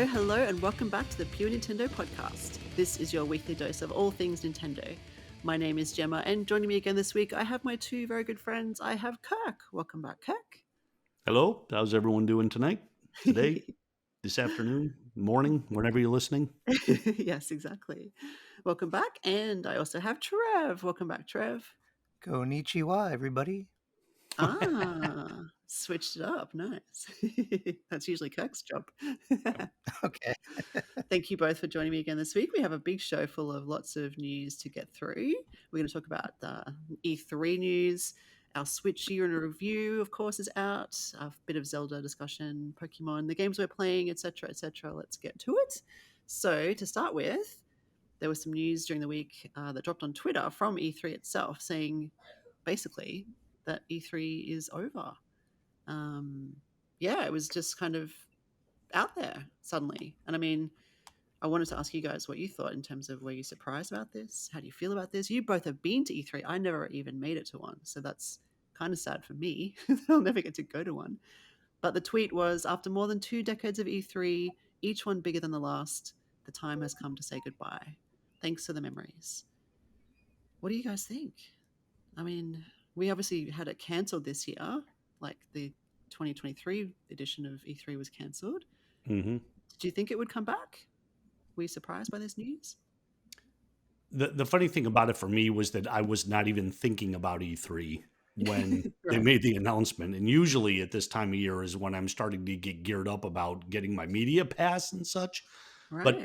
Hello, and welcome back to the Pure Nintendo Podcast. This is your weekly dose of all things Nintendo. My name is Jemma, and joining me again this week, I have my two very good friends. I have Kirk. Welcome back, Kirk. Hello, how's everyone doing tonight, today, this afternoon, morning, whenever you're listening? Yes, exactly. Welcome back. And I also have Trev. Welcome back, Trev. Konnichiwa, everybody. Switched it up. Nice. That's usually Kirk's job. Okay. Thank you both for joining me again this week. We have a big show full of lots of news to get through. We're going to talk about E3 news. Our Switch year in a review, of course, is out. A bit of Zelda discussion, Pokemon, the games we're playing, etc., etc. Let's get to it. So, to start with, there was some news during the week that dropped on Twitter from E3 itself saying basically that E3 is over. It was just kind of out there suddenly. And I mean, I wanted to ask you guys what you thought in terms of, were you surprised about this? How do you feel about this? You both have been to E3. I never even made it to one. So that's kind of sad for me. I'll never get to go to one. But the tweet was, after more than 2 decades of E3, each one bigger than the last, the time has come to say goodbye. Thanks for the memories. What do you guys think? I mean, we obviously had it cancelled this year. Like the 2023 edition of E3 was cancelled. Mm-hmm. Did you think it would come back? Were you surprised by this news? The funny thing about it for me was that I was not even thinking about E3 when they Right. made the announcement. And usually at this time of year is when I'm starting to get geared up about getting my media pass and such. Right. But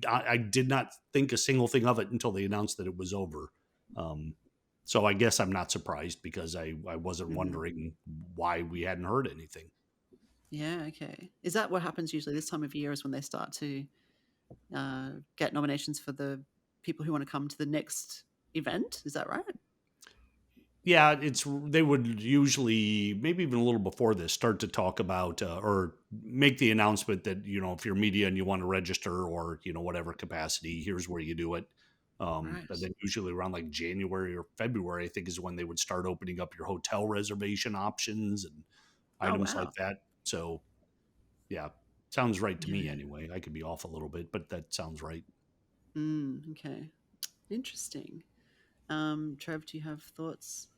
I did not think a single thing of it until they announced that it was over. So I guess I'm not surprised because I wasn't wondering why we hadn't heard anything. Yeah, okay. Is that what happens usually this time of year, is when they start to get nominations for the people who want to come to the next event? Is that right? Yeah, they would usually, maybe even a little before this, start to talk about or make the announcement that, if you're media and you want to register or, whatever capacity, here's where you do it. Right. And then usually around like January or February, I think, is when they would start opening up your hotel reservation options and items like that. So, yeah, sounds right to me anyway. I could be off a little bit, but that sounds right. Okay. Interesting. Trev, do you have thoughts?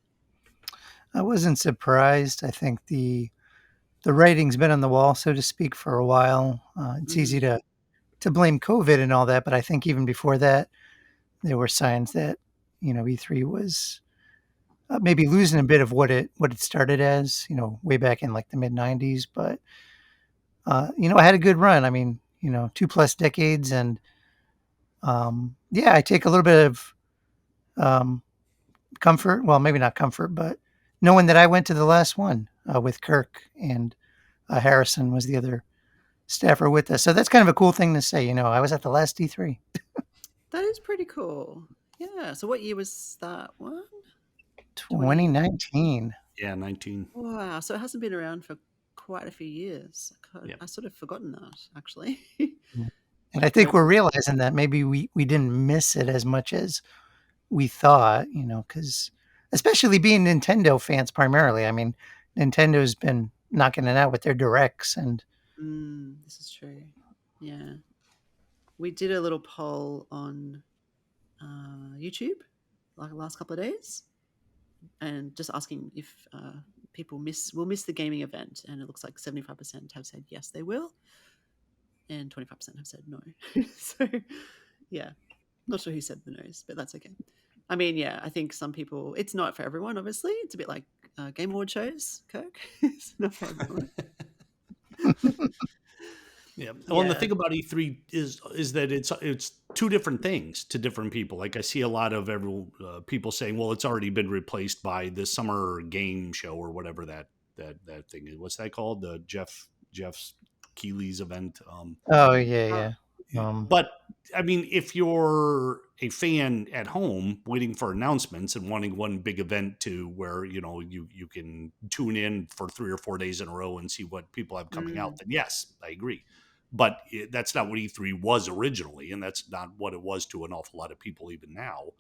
I wasn't surprised. I think the writing's been on the wall, so to speak, for a while. It's easy to blame COVID and all that, but I think even before that, there were signs that E3 was maybe losing a bit of what it started as, way back in like the mid '90s. But I had a good run. I mean, 2+ decades, and I take a little bit of comfort. Well, maybe not comfort, but knowing that I went to the last one with Kirk, and Harrison was the other staffer with us. So that's kind of a cool thing to say. I was at the last E3. That is pretty cool. Yeah. So what year was that one? 2019. Yeah, 19. Wow. So it hasn't been around for quite a few years. I sort of forgotten that, actually. And I think we're realizing that maybe we didn't miss it as much as we thought, because especially being Nintendo fans primarily. I mean, Nintendo's been knocking it out with their directs. And this is true. Yeah. We did a little poll on YouTube like the last couple of days, and just asking if people will miss the gaming event, and it looks like 75% have said yes, they will, and 25% have said no. So, yeah, not sure who said the no's, but that's okay. I mean, yeah, I think some people, it's not for everyone, obviously. It's a bit like Game Award shows, Kirk. It's not for everyone. Yeah. Well, and the thing about E3 is that it's two different things to different people. Like I see a lot of people saying, "Well, it's already been replaced by the summer game show or whatever that thing is." What's that called? The Jeff Keighley's event. But I mean, if you're a fan at home waiting for announcements and wanting one big event to where you can tune in for 3 or 4 days in a row and see what people have coming out, then yes, I agree. But that's not what E3 was originally, and that's not what it was to an awful lot of people even now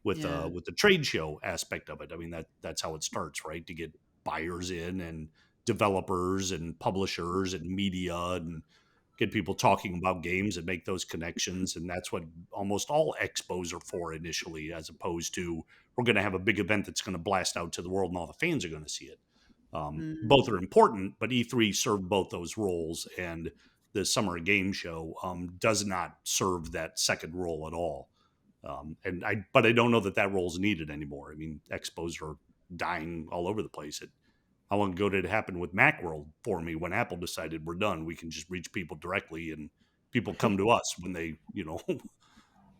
with the trade show aspect of it. I mean, that's how it starts, right? To get buyers in and developers and publishers and media and get people talking about games and make those connections. And that's what almost all expos are for initially, as opposed to we're going to have a big event that's going to blast out to the world and all the fans are going to see it. Both are important, but E3 served both those roles, and the Summer Game Show does not serve that second role at all. But I don't know that role is needed anymore. I mean, expos are dying all over the place. How long ago did it happen with Macworld for me when Apple decided we're done? We can just reach people directly, and people come to us when they,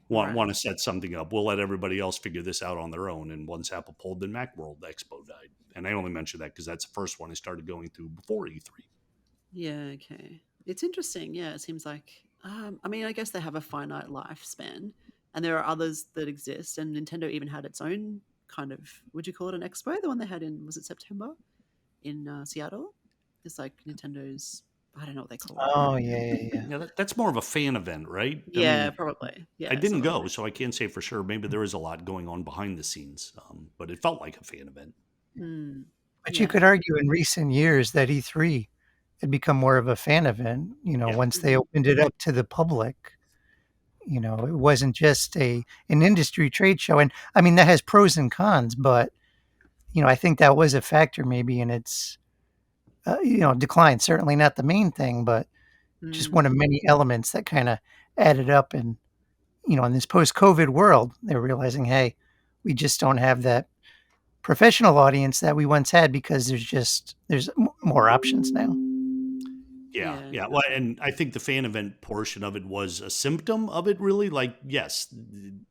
want to set something up. We'll let everybody else figure this out on their own. And once Apple pulled, then Macworld Expo died. And I only mention that because that's the first one I started going through before E3. Yeah, okay. It's interesting. Yeah, it seems like, I guess they have a finite lifespan, and there are others that exist. And Nintendo even had its own kind of, would you call it an expo? The one they had was it September in Seattle? It's like Nintendo's, I don't know what they call it. Oh, yeah. Yeah, that's more of a fan event, right? Yeah, probably. Yeah, I didn't go, so I can't say for sure. Maybe there is a lot going on behind the scenes, but it felt like a fan event. But you could argue in recent years that E3 had become more of a fan event, once they opened it up to the public. It wasn't just an industry trade show. And I mean, that has pros and cons, but, I think that was a factor maybe in its, decline. Certainly not the main thing, but just one of many elements that kind of added up. And, in this post-COVID world, they're realizing, hey, we just don't have that professional audience that we once had because there's more options now. Yeah. Well, and I think the fan event portion of it was a symptom of it, really. Like, yes,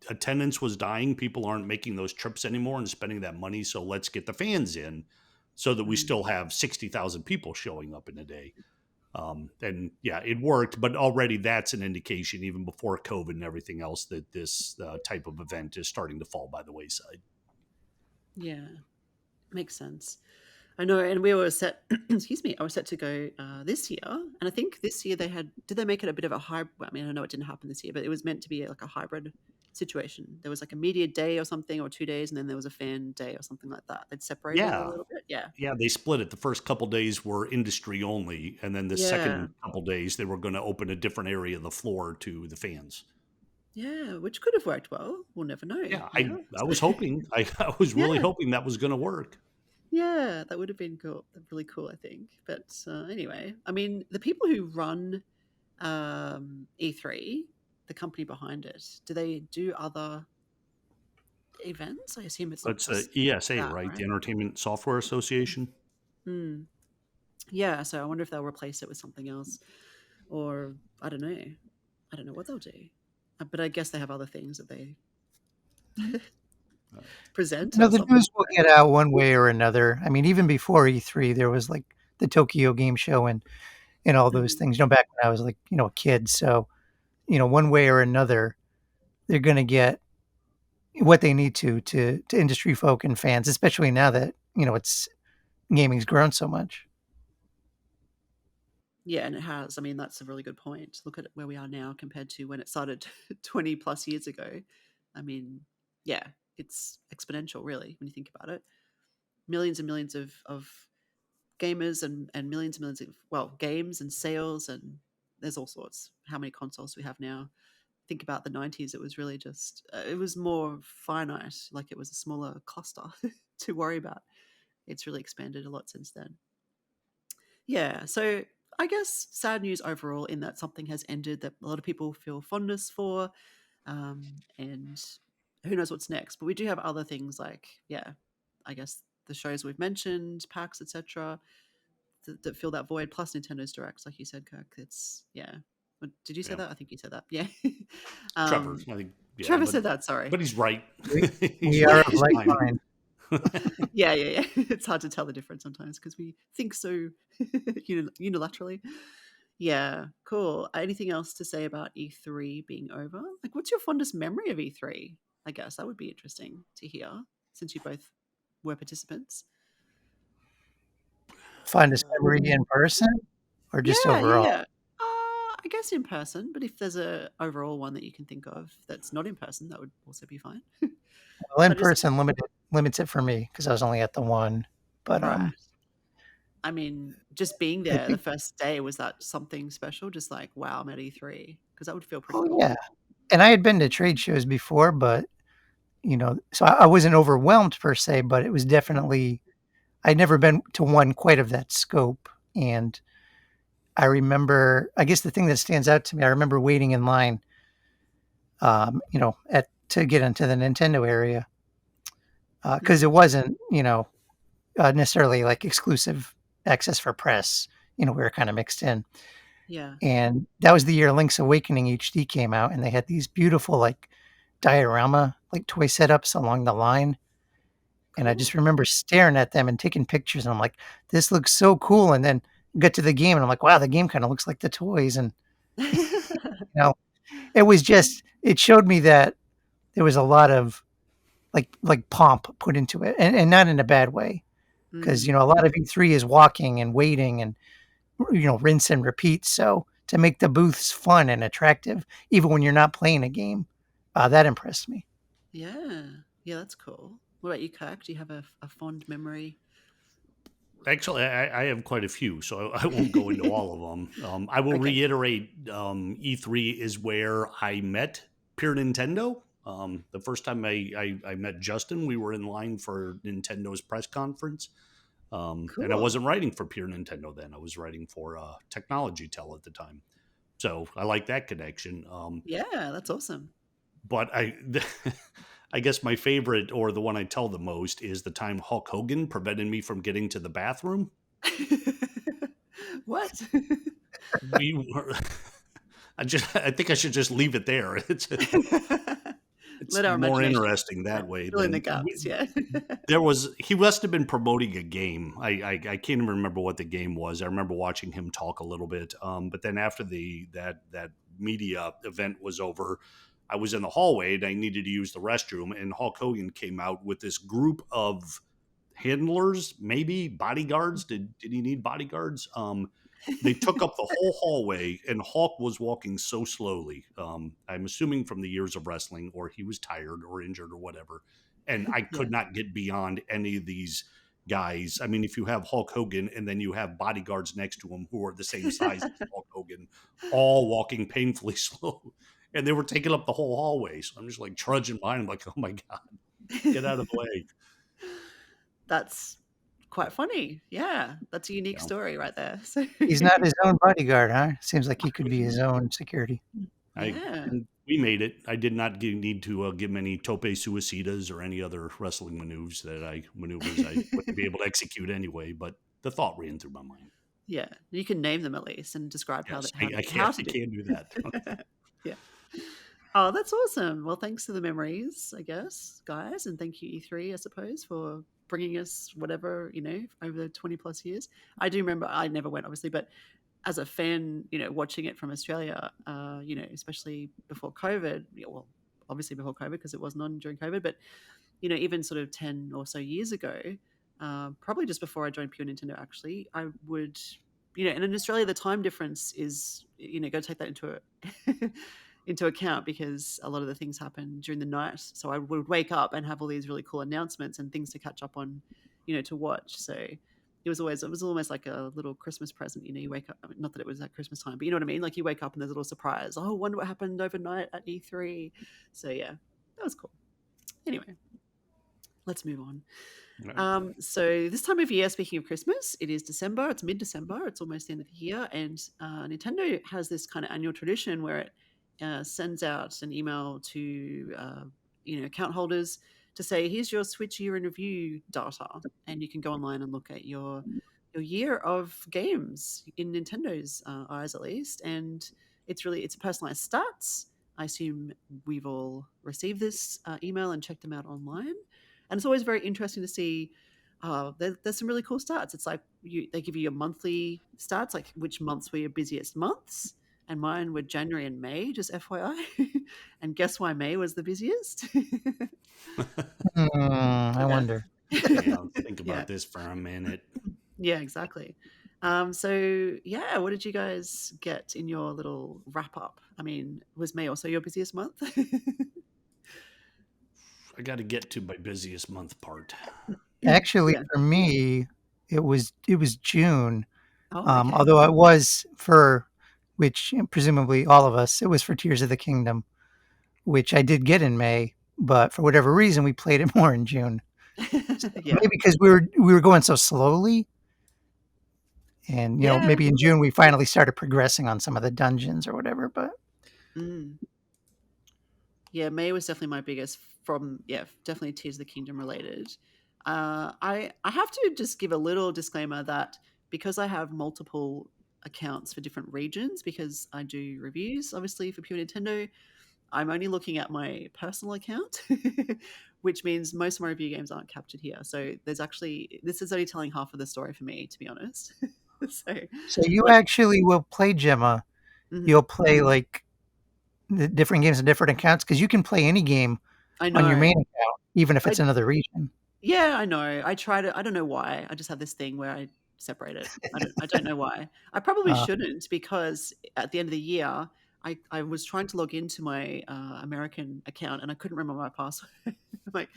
attendance was dying. People aren't making those trips anymore and spending that money. So let's get the fans in so that we still have 60,000 people showing up in a day. And yeah, it worked. But already that's an indication, even before COVID and everything else, that this type of event is starting to fall by the wayside. Yeah, makes sense. I know, and we were set. Excuse me, I was set to go this year, and I think this year did they make it a bit of a hybrid? Well, I mean, I know it didn't happen this year, but it was meant to be like a hybrid situation. There was like a media day or something, or 2 days, and then there was a fan day or something like that. They'd separated it a little bit. Yeah, they split it. The first couple days were industry only, and then the second couple days they were going to open a different area of the floor to the fans. Yeah, which could have worked well. We'll never know. Yeah, I was hoping. I was really hoping that was going to work. Yeah, that would have been cool. Really cool, I think. But anyway, I mean, the people who run E3, the company behind it, do they do other events? I assume it's ESA, right? The Entertainment Software Association. Yeah, so I wonder if they'll replace it with something else, or I don't know. I don't know what they'll do, but I guess they have other things that they present. No, the news will get out one way or another. I mean, even before E3, there was like the Tokyo Game Show and all those things. Back when I was like, a kid. So, one way or another, they're going to get what they need to industry folk and fans, especially now that it's gaming's grown so much. Yeah, and it has. I mean, that's a really good point. Look at where we are now compared to when it started 20 plus years ago. I mean, yeah, it's exponential, really, when you think about it. Millions and millions of gamers and millions and millions of, games and sales, and there's all sorts. How many consoles we have now? Think about the 90s. It was really just, it was more finite, like it was a smaller cluster to worry about. It's really expanded a lot since then. Yeah, so I guess sad news overall in that something has ended that a lot of people feel fondness for, and who knows what's next. But we do have other things like, I guess the shows we've mentioned, PAX, etc., that fill that void, plus Nintendo's Directs, like you said, Kirk. It's, did you say that? I think you said that. Yeah. Trevor, I think. Yeah, Trevor said that, sorry. But he's right. We are of like mind. Yeah. It's hard to tell the difference sometimes because we think so unilaterally. Yeah, cool. Anything else to say about E3 being over? Like, what's your fondest memory of E3? I guess that would be interesting to hear since you both were participants. Fondest memory in person or just overall? Yeah. I guess in person, but if there's a overall one that you can think of that's not in person, that would also be fine. Well, in person limits it for me because I was only at the one. But right. I mean, just being I there the think, first day, was that something special? Just like, wow, I'm at E3? Because that would feel pretty oh cool. yeah, and I had been to trade shows before, but so I wasn't overwhelmed per se, but it was Mm. definitely I'd never been to one quite of that scope, and I remember, I guess the thing that stands out to me, I remember waiting in line, at to get into the Nintendo area because Mm. it wasn't, necessarily like exclusive access for press. We were kind of mixed in, Yeah. and that was the year Link's Awakening HD came out, and they had these beautiful like diorama like toy setups along the line. And I Cool. just remember staring at them and taking pictures, and I'm like, "This looks so cool." And then get to the game, and I'm like, "Wow, the game kind of looks like the toys." And you know, it was just it showed me that there was a lot of like pomp put into it, and not in a bad way, because Mm. a lot of E3 is walking and waiting and rinse and repeat. So to make the booths fun and attractive, even when you're not playing a game, that impressed me. Yeah. Yeah, that's cool. What about you, Kirk? Do you have a fond memory? Actually, I have quite a few, so I won't go into all of them. I will Okay. reiterate, E3 is where I met Pure Nintendo. The first time I met Justin, we were in line for Nintendo's press conference. And I Cool. wasn't writing for Pure Nintendo then. I was writing for Technology Tell at the time. So I like that connection. Yeah, that's awesome. But I guess my favorite, or the one I tell the most, is the time Hulk Hogan prevented me from getting to the bathroom. What? We were, I think I should just leave it there. It's Let our more imagination interesting that way fill in the than gaps. Yeah. he must have been promoting a game. I can't even remember what the game was. I remember watching him talk a little bit. But then after that media event was over, I was in the hallway and I needed to use the restroom, and Hulk Hogan came out with this group of handlers, maybe bodyguards. Did he need bodyguards? They took up the whole hallway, and Hulk was walking so slowly. I'm assuming from the years of wrestling, or he was tired or injured or whatever. And I Yeah. could not get beyond any of these guys. I mean, if you have Hulk Hogan and then you have bodyguards next to him who are the same size as Hulk Hogan, all walking painfully slow, and they were taking up the whole hallway. So I'm just like trudging by. I'm like, oh my God, get out of the way. That's quite funny. Yeah, that's a unique You know, story right there. So He's not his own bodyguard, huh? Seems like he could be his own security. yeah. and we made it. I did not need to give him any tope suicidas or any other wrestling maneuvers I wouldn't be able to execute anyway. But the thought ran through my mind. Yeah. You can name them at least and describe Yes, how I to do can do that. them. Yeah. Oh, that's awesome. Well, thanks for the memories, I guess, guys, and thank you E3, I suppose, for bringing us whatever, over the 20 plus years. I do remember I never went obviously, but as a fan, watching it from Australia, especially before COVID, well, obviously before COVID because it wasn't on during COVID, but even sort of 10 or so years ago, probably just before I joined Pure Nintendo, actually, I would, and in Australia, the time difference is, got to take that into account because a lot of the things happen during the night. So I would wake up and have all these really cool announcements and things to catch up on, to watch. So it was almost like a little Christmas present. You wake up, I mean, not that it was at Christmas time, but you know what I mean? Like you wake up and there's a little surprise. Oh, I wonder what happened overnight at E3. So yeah, that was cool. Anyway, let's move on. So this time of year, speaking of Christmas, it is December. It's mid-December. It's almost the end of the year, and Nintendo has this kind of annual tradition where it sends out an email to account holders to say, "Here's your Switch year in review data," and you can go online and look at your year of games in Nintendo's eyes, at least. And it's personalized stats. I assume we've all received this email and checked them out online, and it's always very interesting to see. There's some really cool stats. It's like they give you your monthly stats, like which months were your busiest months, and mine were January and May, just FYI. And guess why May was the busiest? I Yeah. wonder. Yeah, think Yeah. about this for a minute. Yeah, exactly. So yeah, what did you guys get in your little wrap up? I mean, was May also your busiest month? I got to get to my busiest month part. Actually, Yeah. for me, it was June. Oh, okay. Although it was for, which presumably all of us, it was for Tears of the Kingdom, which I did get in May, but for whatever reason we played it more in June. So Yeah. maybe because we were going so slowly, and Yeah. maybe in June we finally started progressing on some of the dungeons or whatever. But Mm. Yeah, May was definitely my biggest from, yeah, definitely Tears of the Kingdom related. I have to just give a little disclaimer that because I have multiple accounts for different regions, because I do reviews obviously for Pure Nintendo, I'm only looking at my personal account, which means most of my review games aren't captured here. So this is only telling half of the story for me, to be honest. so, so you like, actually will play Gemma. mhm. You'll play like the different games on different accounts because you can play any game I on your know. main account, even if I it's another region. Yeah, I know. I try to. I don't know why. I just have this thing where I separate it. I don't know why. I probably Uh, shouldn't, because at the end of the year, I was trying to log into my American account and I couldn't remember my password. Like,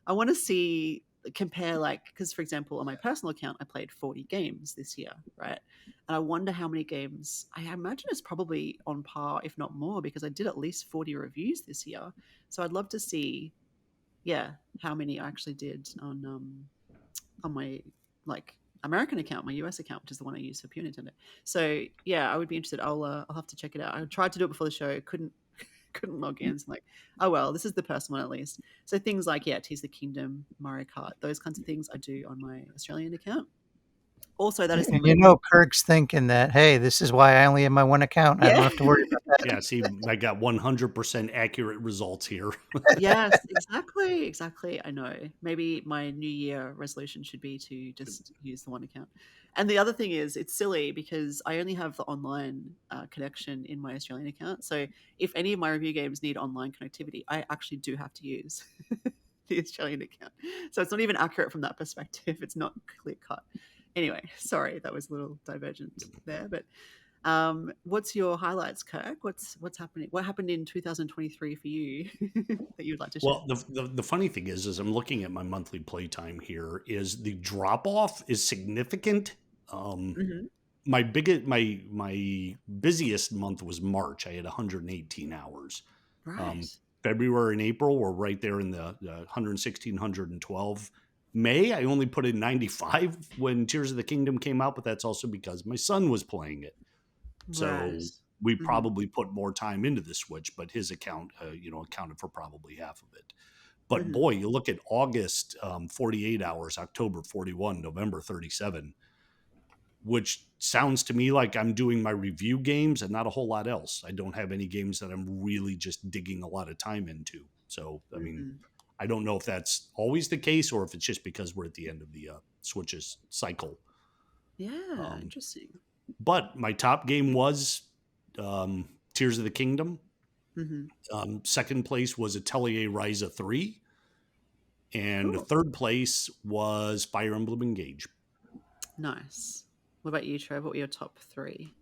I want to see, compare, like, because for example, on my personal account, I played 40 games this year, right? And I wonder how many games. I imagine it's probably on par, if not more, because I did at least 40 reviews this year. So I'd love to see, yeah, how many I actually did on my, like, American account, my US account, which is the one I use for Pure Nintendo. So yeah, I would be interested. I'll have to check it out. I tried to do it before the show, couldn't log in. So I'm like, oh well, this is the first one at least. So things like, yeah, Tears of the Kingdom, Mario Kart, those kinds of things I do on my Australian account. Also, that is the and only. Kirk's thinking that, hey, this is why I only have my one account. I don't Yeah. have to worry about that. Yeah, see, I got 100% accurate results here. Yes, exactly, exactly. I know. Maybe my New Year resolution should be to just use the one account. And the other thing is, it's silly because I only have the online connection in my Australian account. So if any of my review games need online connectivity, I actually do have to use the Australian account. So it's not even accurate from that perspective. It's not clear cut. Anyway, sorry, that was a little divergent there, but what's your highlights, Kirk? What's happening? What happened in 2023 for you that you would like to share? Well, the funny thing is I'm looking at my monthly playtime here, is the drop off is significant. Um, Hmm. my busiest month was March. I had 118 hours. Um, Right. February and April were right there in the 116, 112. May, I only put in 95 when Tears of the Kingdom came out, but that's also because my son was playing it. Right. So we Hmm. probably put more time into the Switch, but his account, accounted for probably half of it. But Hmm. boy, you look at August, 48 hours, October 41, November 37, which sounds to me like I'm doing my review games and not a whole lot else. I don't have any games that I'm really just digging a lot of time into. So, I mean, Hmm. I don't know if that's always the case or if it's just because we're at the end of the Switch's cycle. Yeah. Um, Interesting. but my top game was Tears of the Kingdom. Hmm. Second place was Atelier Ryza 3. And Cool. third place was Fire Emblem Engage. Nice. What about you, Trev? What were your top three?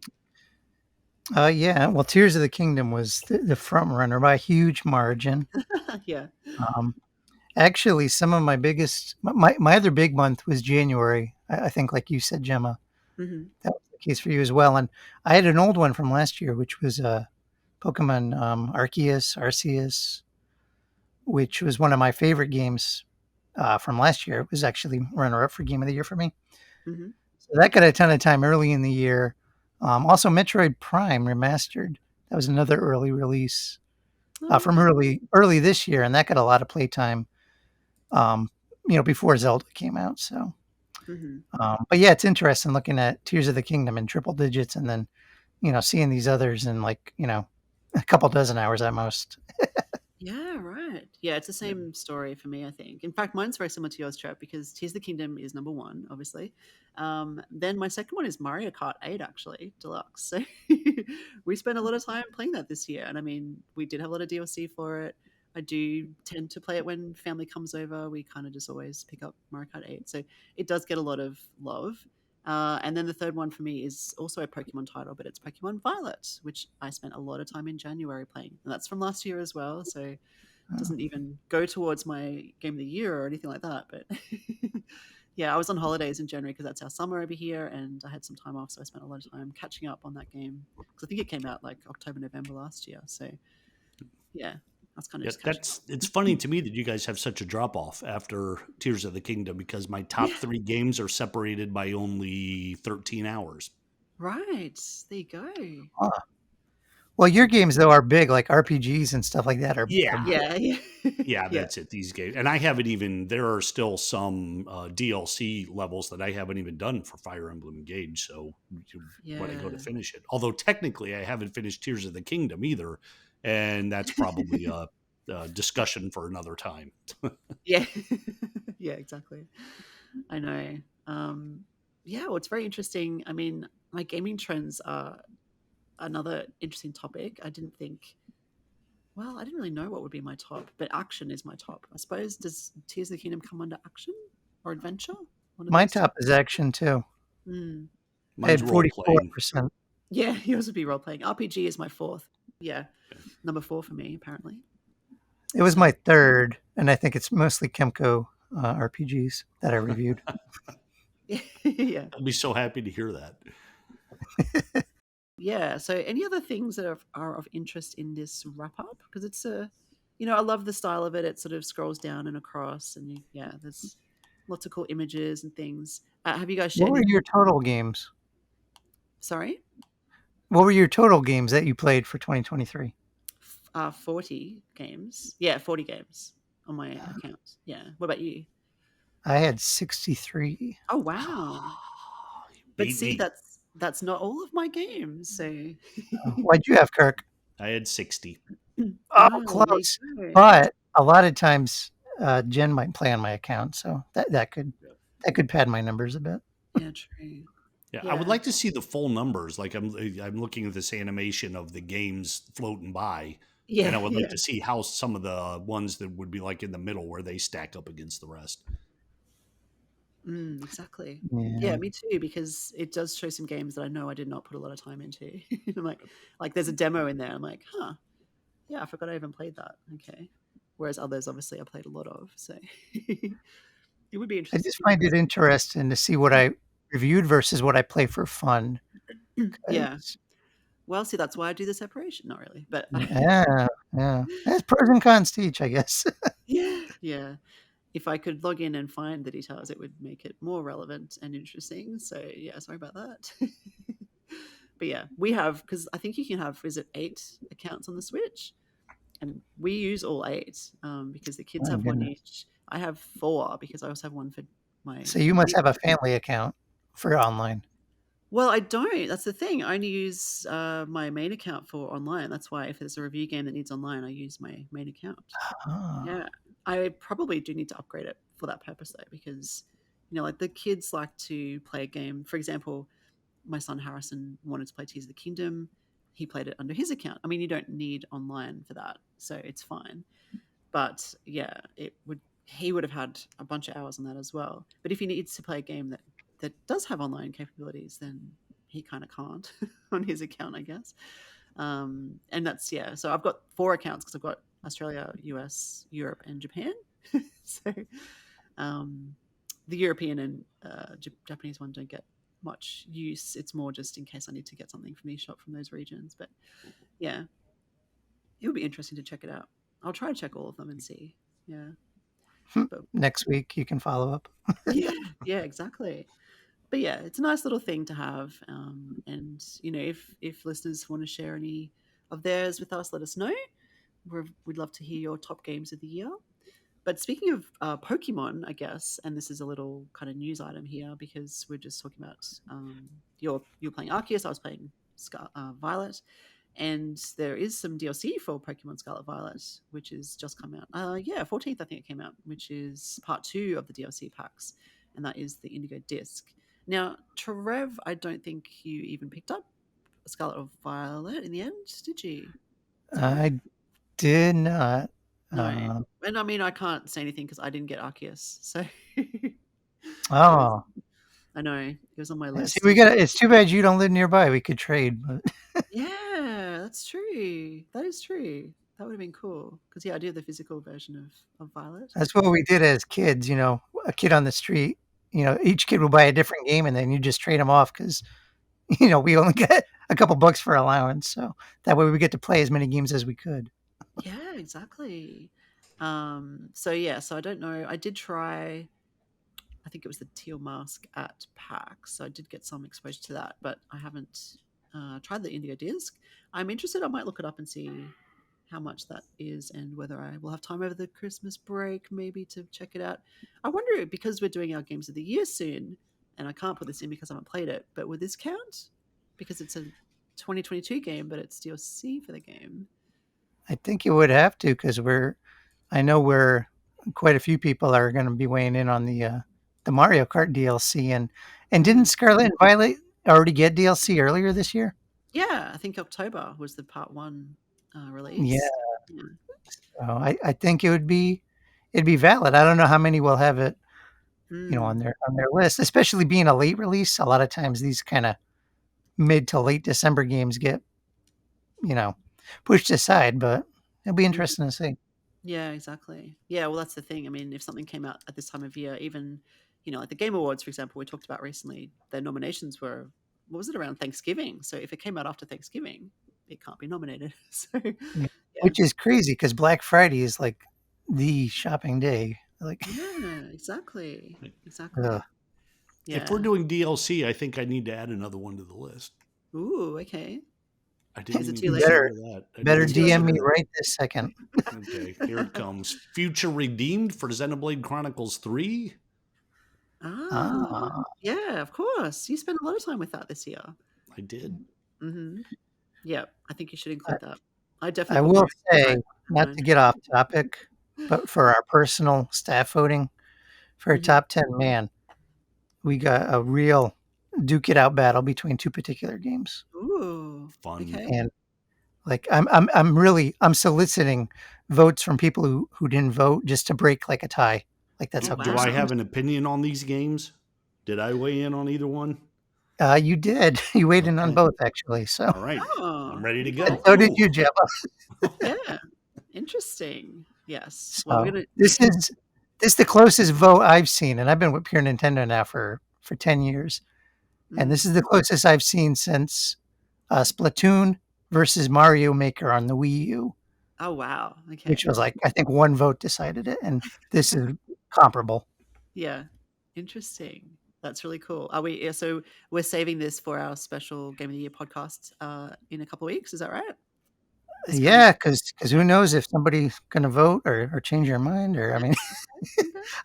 Yeah, well, Tears of the Kingdom was the front runner by a huge margin. Yeah. Um, Actually, some of my biggest, my other big month was January. I think, like you said, Gemma, Hmm. that was the case for you as well. And I had an old one from last year, which was Pokemon Arceus, which was one of my favorite games from last year. It was actually runner up for Game of the Year for me. Hmm. So that got a ton of time early in the year. Also, Metroid Prime Remastered. That was another early release Oh, from okay. early this year, and that got a lot of playtime. Um, before Zelda came out. So, Hmm. but yeah, it's interesting looking at Tears of the Kingdom in triple digits, and then seeing these others in like a couple dozen hours at most. Yeah, right. Yeah, it's the same story for me, I think. In fact, mine's very similar to yours, Trap, because Tears of the Kingdom is number one, obviously. Then my second one is Mario Kart 8, actually, Deluxe. So we spent a lot of time playing that this year. And I mean, we did have a lot of DLC for it. I do tend to play it when family comes over. We kind of just always pick up Mario Kart 8. So it does get a lot of love. And then the third one for me is also a Pokemon title, but it's Pokemon Violet, which I spent a lot of time in January playing. And that's from last year as well. So it Uh, doesn't even go towards my game of the year or anything like that. But Yeah, I was on holidays in January because that's our summer over here, and I had some time off, so I spent a lot of time catching up on that game because I think it came out like October, November last year. So yeah, that's kind of Yeah, just catching up. it's funny to me that you guys have such a drop off after Tears of the Kingdom because my Yeah, top 3 games are separated by only 13 hours. right. There you go. Huh. Well, your games though are big, like RPGs and stuff like that are Yeah. big. Yeah, yeah, Yeah, yeah, that's it. These games, and I haven't even. There are still some DLC levels that I haven't even done for Fire Emblem Engage. So when I go to yeah. finish it, although technically I haven't finished Tears of the Kingdom either, and that's probably a discussion for another time. Yeah, yeah, exactly. I know. Yeah, well, it's very interesting. I mean, my gaming trends are another interesting topic. I didn't think. Well, I didn't really know what would be my top, but action is my top. I suppose does Tears of the Kingdom come under action or adventure? One of My those two. top is action too. Mm. I Mine's had role playing. 44%. Yeah, yours would be role playing. RPG is my fourth. Yeah, number 4 for me apparently. It was So my third, and I think it's mostly Kemco RPGs that I reviewed. yeah, I'll be so happy to hear that. yeah. So any other things that are of interest in this wrap up? Because it's I love the style of it. It sort of scrolls down and across, and yeah, there's lots of cool images and things. Have you guys shared What were anything? your total games? Sorry, What were your total games that you played for 2023? 40 games. Yeah, 40 games on my account. Yeah. What about you? I had 63. Oh wow! You But beat see, me. that's not all of my games. So What'd you have, Kirk? I had 60. Oh, oh, there you close. go. But a lot of times, Jen might play on my account, so that could pad my numbers a bit. Yeah, true. Yeah, I would Yeah. like to see the full numbers. Like I'm looking at this animation of the games floating by, and Yeah, I would like yeah. to see how some of the ones that would be like in the middle where they stack up against the rest. Exactly. Yeah, Yeah. me too, because it does show some games that I know I did not put a lot of time into. I'm like there's a demo in there. I'm like, huh, yeah, I forgot I even played that. Okay. Whereas others, obviously, I played a lot of. So it would be I interesting to just see find what it interesting to see what I reviewed versus what I play for fun. you guys. Yeah. 'Cause- Well, see, that's why I do the separation. Not really, but yeah, yeah. There's pros and cons to each, I guess. yeah, yeah. If I could log in and find the details, it would make it more relevant and interesting. So yeah, sorry about that. But yeah, we have, because I think you can have, is it 8 accounts on the Switch? And we use all 8 because the kids My have one goodness. each. I have 4 because I also have one for my. So you must have a family account for online. Well, I don't. That's the thing. I only use my main account for online. That's why if there's a review game that needs online, I use my main account. Oh. Yeah, I probably do need to upgrade it for that purpose though, because like the kids like to play a game. For example, my son Harrison wanted to play Tears of the Kingdom. He played it under his account. I mean, you don't need online for that, so it's fine. But yeah, he would have had a bunch of hours on that as well. But if he needs to play a game that does have online capabilities, then he kind of can't on his account, I guess. And that's yeah. So I've got 4 accounts because I've got Australia, US, Europe, and Japan. So the European and Japanese one don't get much use. It's more just in case I need to get something from eShop from those regions. But yeah, it would be interesting to check it out. I'll try to check all of them and see. Yeah. But Next week you can follow up. yeah, yeah, exactly. But yeah, it's a nice little thing to have. And if listeners want to share any of theirs with us, let us know. We'd love to hear your top games of the year. But speaking of Pokemon, I guess, and this is a little kind of news item here because we're just talking about you're playing Arceus, I was playing Violet, and there is some DLC for Pokemon Scarlet Violet, which has just come out. 14th I think it came out, which is part 2 of the DLC packs, and that is the Indigo Disc. Now, Trev, I don't think you even picked up Scarlet or Violet in the end, did you? I did not. No. And I mean, I can't say anything because I didn't get Arceus. So Oh, I know it was on my list. see, it's too bad you don't live nearby. We could trade, but Yeah, that's true. That is true. That would have been cool because yeah, I do have the physical version of Violet. that's what we did as kids. A kid on the street, each kid would buy a different game, and then you just trade them off because we only get a couple bucks for allowance, so that way we get to play as many games as we could. Yeah, exactly. So I don't know. I did try. I think it was the teal mask at PAX, so I did get some exposure to that, but I haven't tried the Indigo disc. I'm interested. I might look it up and see how much that is and whether I will have time over the Christmas break maybe to check it out. I wonder, because we're doing our games of the year soon, and I can't put this in because I haven't played it, but would this count? Because it's a 2022 game, but it's DLC for the game. I think you would have to, because I know we're quite a few people are going to be weighing in on the Mario Kart DLC, and didn't Scarlet and Violet already get DLC earlier this year? Yeah, I think October was the part 1 release. Yeah. So I think it'd be valid. I don't know how many will have it, on their list, especially being a late release. A lot of times these kind of mid to late December games get, pushed aside, but it'll be interesting to see. Yeah, exactly. Yeah, well, that's the thing. I mean, if something came out at this time of year, even, like the Game Awards, for example, we talked about recently, their nominations were, what was it, around Thanksgiving? So if it came out after Thanksgiving, it can't be nominated. So, yeah. Which is crazy because Black Friday is like the shopping day. Yeah, exactly. Yeah. If we're doing DLC, I think I need to add another one to the list. Ooh, okay. I didn't Is it even too late? consider that. Better DM me right this second. Okay, here it comes. Future redeemed for Xenoblade Chronicles 3. Yeah, of course. You spent a lot of time with that this year. I did. Mm-hmm. Yeah, I think you should include that. I will say, not to get off topic, but for our personal staff voting for a top 10, man, we got a real duke it out battle between two particular games. Ooh, fun. Okay. And I'm soliciting votes from people who didn't vote just to break like a tie. Like that's how. Do I have an opinion on these games? Did I weigh in on either one? You did. You weighed in on both, actually. So all right, I'm ready to go. And so did you, Jemma. Yeah, interesting. Yes. So well, this is the closest vote I've seen, and I've been with Pure Nintendo now for 10 years, and this is the closest I've seen since Splatoon versus Mario Maker on the Wii U. Oh wow! Okay. Which was like, I think one vote decided it, and this is comparable. Yeah, interesting. That's really cool. Are we? So we're saving this for our special Game of the Year podcast in a couple of weeks. Is that right? Yeah, because who knows if somebody's going to vote or change their mind, or I mean,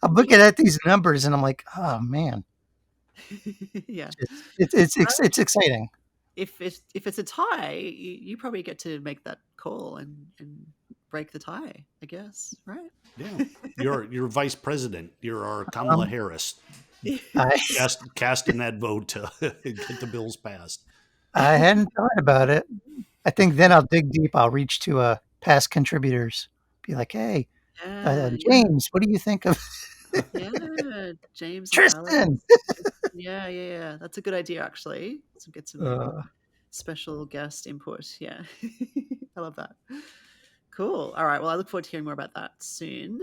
I'm looking at these numbers and I'm like, oh man. Yeah, it's exciting. If it's a tie, you probably get to make that call and break the tie, I guess, right? Yeah, you're vice president. You're our Kamala Harris. Casting that vote to get the bills passed. I hadn't thought about it. I think then I'll dig deep. I'll reach to past contributors. Be like, hey, James, what do you think of? Yeah, James. Tristan. Yeah. That's a good idea, actually. So get some special guest input. Yeah, I love that. Cool. All right. Well, I look forward to hearing more about that soon.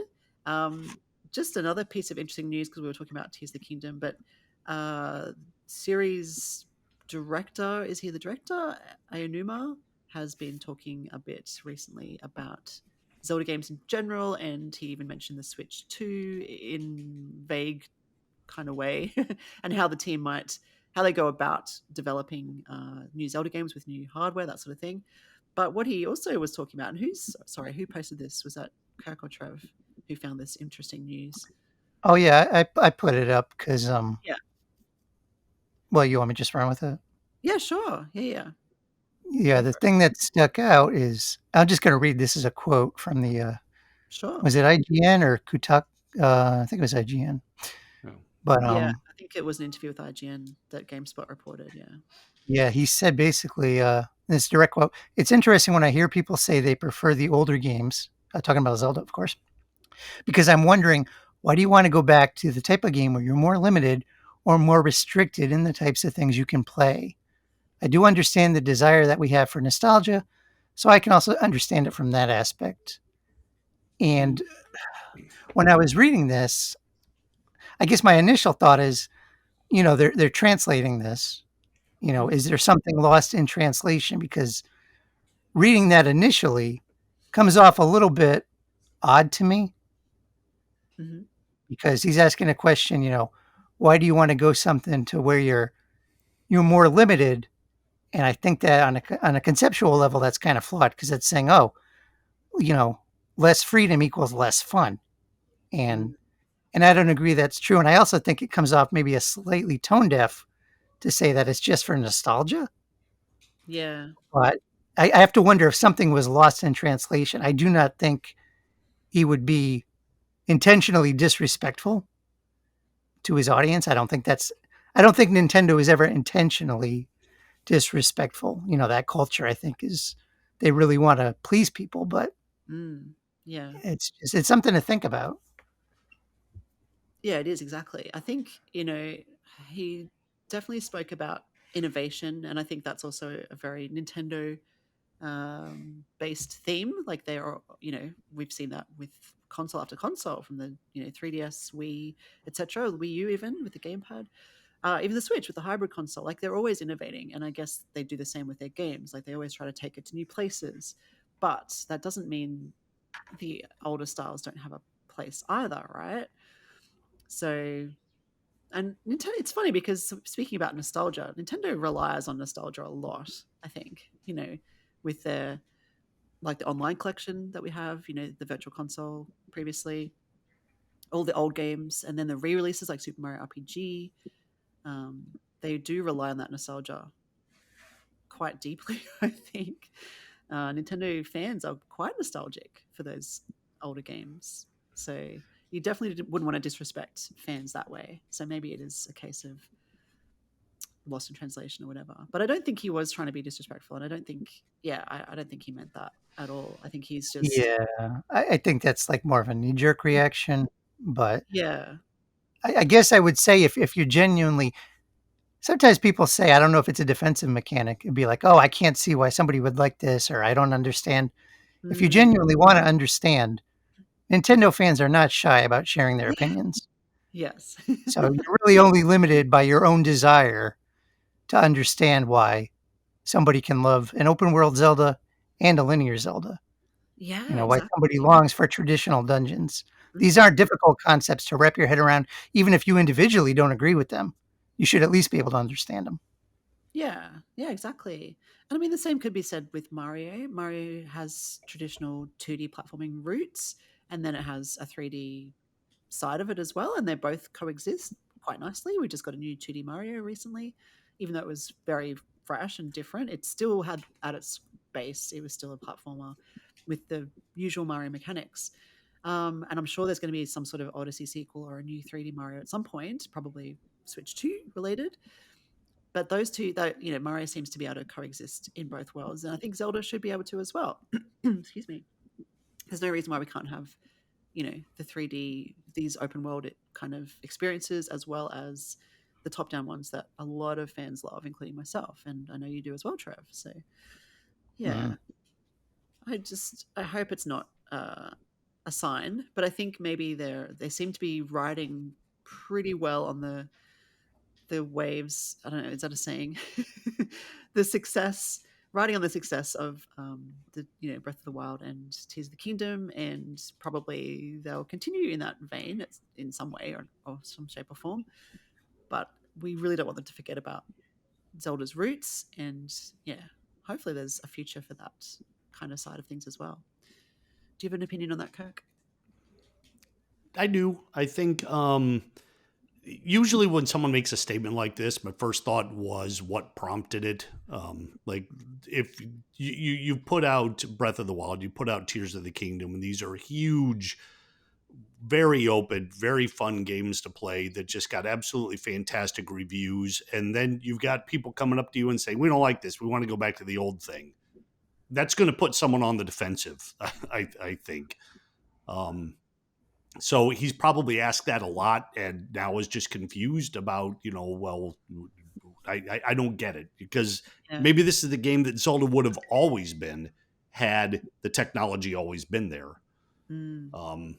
Just another piece of interesting news, because we were talking about Tears of the Kingdom, but series director, is he the director? Aonuma has been talking a bit recently about Zelda games in general, and he even mentioned the Switch 2 in vague kind of way, and how the team how they go about developing new Zelda games with new hardware, that sort of thing. But what he also was talking about, and who posted this? Was that Kirk or Trev who found this interesting news? Oh yeah, I put it up because yeah. Well, you want me to just run with it? Yeah, sure. Yeah. Yeah, the thing that stuck out is, I'm just going to read this as a quote from the, sure. Was it IGN or Kotaku? I think it was IGN. Oh. But yeah, I think it was an interview with IGN that GameSpot reported. Yeah. Yeah, he said basically, this direct quote, "It's interesting when I hear people say they prefer the older games," talking about Zelda, of course, "because I'm wondering, why do you want to go back to the type of game where you're more limited or more restricted in the types of things you can play? I do understand the desire that we have for nostalgia, so I can also understand it from that aspect." And when I was reading this, I guess my initial thought is, they're translating this. Mm-hmm. Is there something lost in translation? Because reading that initially comes off a little bit odd to me, Mm-hmm. because he's asking a question, why do you want to go something to where you're more limited? And I think that on a conceptual level, that's kind of flawed, because it's saying, oh, you know, less freedom equals less fun. And Mm. and I don't agree that's true. And I also think it comes off maybe a slightly tone deaf to say that it's just for nostalgia. Yeah. But I have to wonder if something was lost in translation. I do not think he would be intentionally disrespectful to his audience. I don't think Nintendo is ever intentionally disrespectful. That culture, I think, is they really want to please people, but Mm. Yeah. it's something to think about. Yeah, it is exactly. I think, he definitely spoke about innovation, and I think that's also a very Nintendo based theme. Like they are, we've seen that with console after console, from the 3DS, Wii, etc., Wii U, even with the gamepad, even the Switch with the hybrid console. Like they're always innovating, and I guess they do the same with their games. Like they always try to take it to new places, but that doesn't mean the older styles don't have a place either, right? So, and Nintendo, it's funny because speaking about nostalgia, Nintendo relies on nostalgia a lot, I think, with their, like, the online collection that we have, the virtual console previously, all the old games, and then the re-releases like Super Mario RPG. They do rely on that nostalgia quite deeply, I think. Nintendo fans are quite nostalgic for those older games. So you definitely wouldn't want to disrespect fans that way. So maybe it is a case of lost in translation or whatever. But I don't think he was trying to be disrespectful. And I don't think, yeah, I don't think he meant that at all. I think he's just, Yeah, I think that's like more of a knee jerk reaction. But yeah. I guess I would say if you're genuinely, sometimes people say, I don't know if it's a defensive mechanic. It'd be like, oh, I can't see why somebody would like this, or I don't understand. If you Mm, genuinely want to understand, Nintendo fans are not shy about sharing their yeah. opinions. Yes. So you're really only limited by your own desire to understand why somebody can love an open world Zelda and a linear Zelda. Yeah, Why somebody exactly. longs for traditional dungeons. These Mm. aren't difficult concepts to wrap your head around, even if you individually don't agree with them. You should at least be able to understand them. Yeah, yeah, exactly. And I mean, the same could be said with Mario. Mario has traditional 2D platforming roots, and then it has a 3D side of it as well, and they both coexist quite nicely. We just got a new 2D Mario recently, even though it was very fresh and different. It still had at its base, it was still a platformer with the usual Mario mechanics. And I'm sure there's going to be some sort of Odyssey sequel or a new 3D Mario at some point, probably Switch 2 related. But those two, that Mario seems to be able to coexist in both worlds, and I think Zelda should be able to as well. Excuse me. There's no reason why we can't have the 3D, these open world kind of experiences, as well as the top down ones that a lot of fans love, including myself, and I know you do as well, Trev. So Mm. yeah, I hope it's not a sign, but I think maybe they seem to be riding pretty well on the waves. I don't know, is that a saying? The success, riding on the success of the Breath of the Wild and Tears of the Kingdom, and probably they'll continue in that vein in some way, or some shape or form. But we really don't want them to forget about Zelda's roots, and yeah, hopefully there's a future for that kind of side of things as well. Do you have an opinion on that, Kirk? I do. I think usually when someone makes a statement like this, my first thought was what prompted it. Like if you put out Breath of the Wild, you put out Tears of the Kingdom, and these are huge, very open, very fun games to play that just got absolutely fantastic reviews. And then you've got people coming up to you and saying, "We don't like this. We want to go back to the old thing." That's going to put someone on the defensive, I think. Um, so he's probably asked that a lot, and now is just confused about, well, I don't get it, because Yeah. maybe this is the game that Zelda would have always been had the technology always been there. Mm. Um,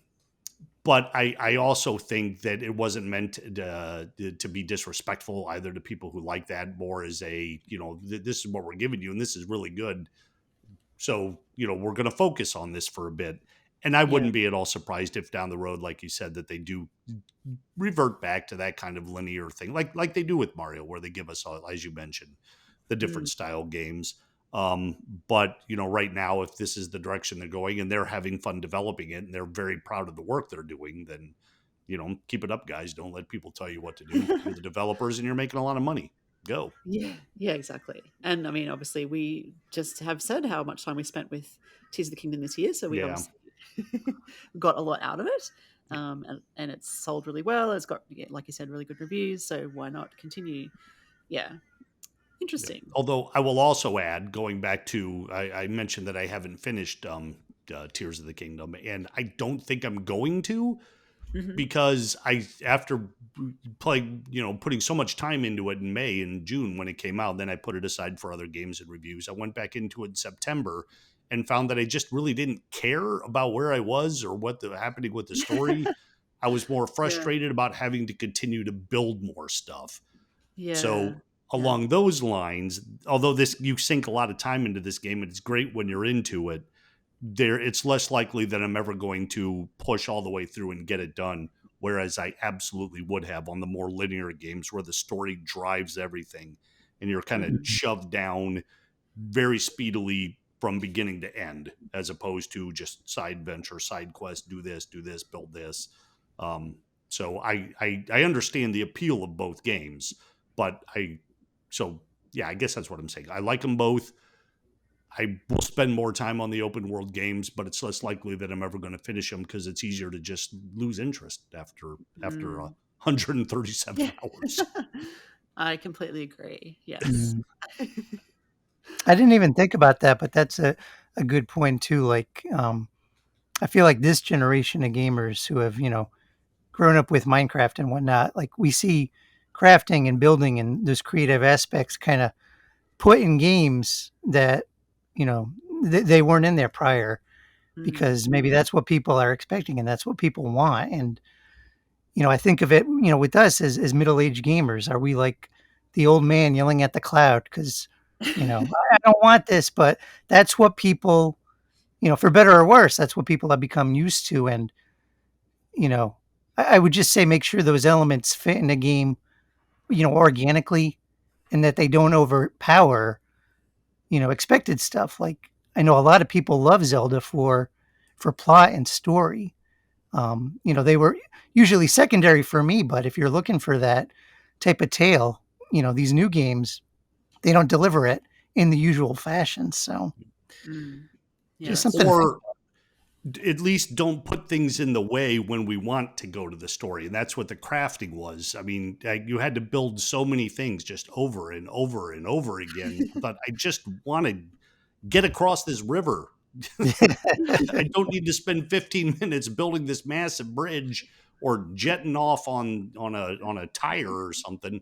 but I also think that it wasn't meant to be disrespectful either to people who like that, more as a, this is what we're giving you and this is really good. So, we're going to focus on this for a bit. And I Yeah. wouldn't be at all surprised if down the road, like you said, that they do revert back to that kind of linear thing, like they do with Mario, where they give us, as you mentioned, the different Mm. style games. But right now, if this is the direction they're going and they're having fun developing it and they're very proud of the work they're doing, then keep it up, guys. Don't let people tell you what to do. You're the developers and you're making a lot of money. Go. Yeah, exactly. And I mean, obviously, we just have said how much time we spent with Tears of the Kingdom this year, so we Yeah. obviously got a lot out of it. And it's sold really well. It's got, like you said, really good reviews. So why not continue? Yeah, interesting. Although I will also add, going back to, I mentioned that I haven't finished Tears of the Kingdom, and I don't think I'm going to, Mhm. because after putting so much time into it in May and June when it came out, then I put it aside for other games and reviews. I went back into it in September and found that I just really didn't care about where I was or what was happening with the story. I was more frustrated about having to continue to build more stuff. Yeah. So Yeah. along those lines, although you sink a lot of time into this game and it's great when you're into it, it's less likely that I'm ever going to push all the way through and get it done. Whereas I absolutely would have on the more linear games where the story drives everything and you're kind of Mhm. shoved down very speedily from beginning to end, as opposed to just side venture, side quest, do this, build this. So I understand the appeal of both games, but I guess that's what I'm saying. I like them both. I will spend more time on the open world games, but it's less likely that I'm ever going to finish them because it's easier to just lose interest after Mm. 137 Yeah. hours. I completely agree. Yes. Mm. I didn't even think about that, but that's a good point too. Like, I feel like this generation of gamers who have, grown up with Minecraft and whatnot, like we see crafting and building and those creative aspects kind of put in games that, you know, they weren't in there prior, Mm. because maybe that's what people are expecting and that's what people want. And, I think of it, with us as middle-aged gamers, are we like the old man yelling at the cloud? Because, I don't want this, but that's what people, for better or worse, that's what people have become used to. And, you know, I would just say make sure those elements fit in the game, organically, and that they don't overpower, expected stuff. Like, I know a lot of people love Zelda for plot and story. They were usually secondary for me, but if you're looking for that type of tale, these new games, they don't deliver it in the usual fashion. So Mm. Yeah, just that's something true. to think. Or at least don't put things in the way when we want to go to the story. And that's what the crafting was. I mean, you had to build so many things just over and over and over again. I thought, I just want to get across this river. I don't need to spend 15 minutes building this massive bridge or jetting off on a tire or something.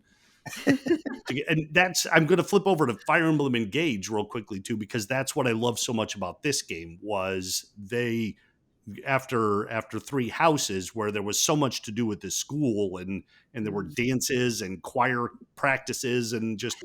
And I'm going to flip over to Fire Emblem Engage real quickly too, because that's what I love so much about this game. Was they, after three houses, where there was so much to do with this school, and there were dances and choir practices and just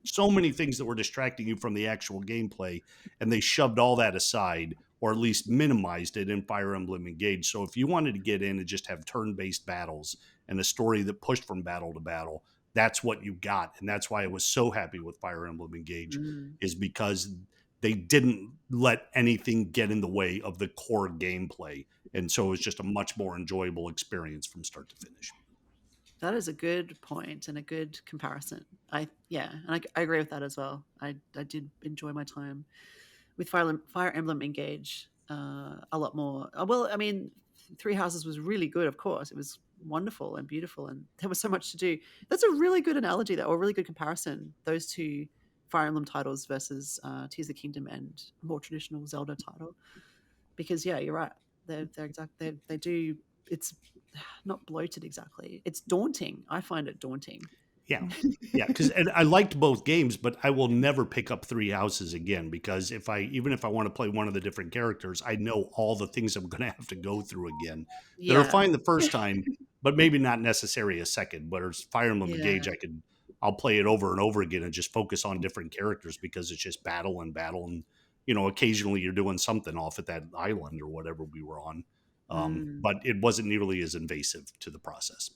so many things that were distracting you from the actual gameplay, and they shoved all that aside, or at least minimized it in Fire Emblem Engage. So if you wanted to get in and just have turn-based battles and a story that pushed from battle to battle, that's what you got. And that's why I was so happy with Fire Emblem Engage, Mm. is because they didn't let anything get in the way of the core gameplay. And so it was just a much more enjoyable experience from start to finish. That is a good point and a good comparison. And I agree with that as well. I did enjoy my time with Fire Emblem Engage a lot more. Well, I mean, Three Houses was really good, of course. It was wonderful and beautiful, and there was so much to do. That's a really good analogy, or a really good comparison. Those two Fire Emblem titles versus Tears of the Kingdom and a more traditional Zelda title. Because yeah, you're right. They do. It's not bloated exactly. It's daunting. I find it daunting. Yeah. Yeah, because I liked both games, but I will never pick up Three Houses again because even if I want to play one of the different characters, I know all the things I'm going to have to go through again that are Yeah. fine the first time, but maybe not necessary a second. Whereas Fire Emblem Engage, Yeah. I'll play it over and over again and just focus on different characters because it's just battle and battle, and occasionally you're doing something off at that island or whatever we were on, Mm. but it wasn't nearly as invasive to the process.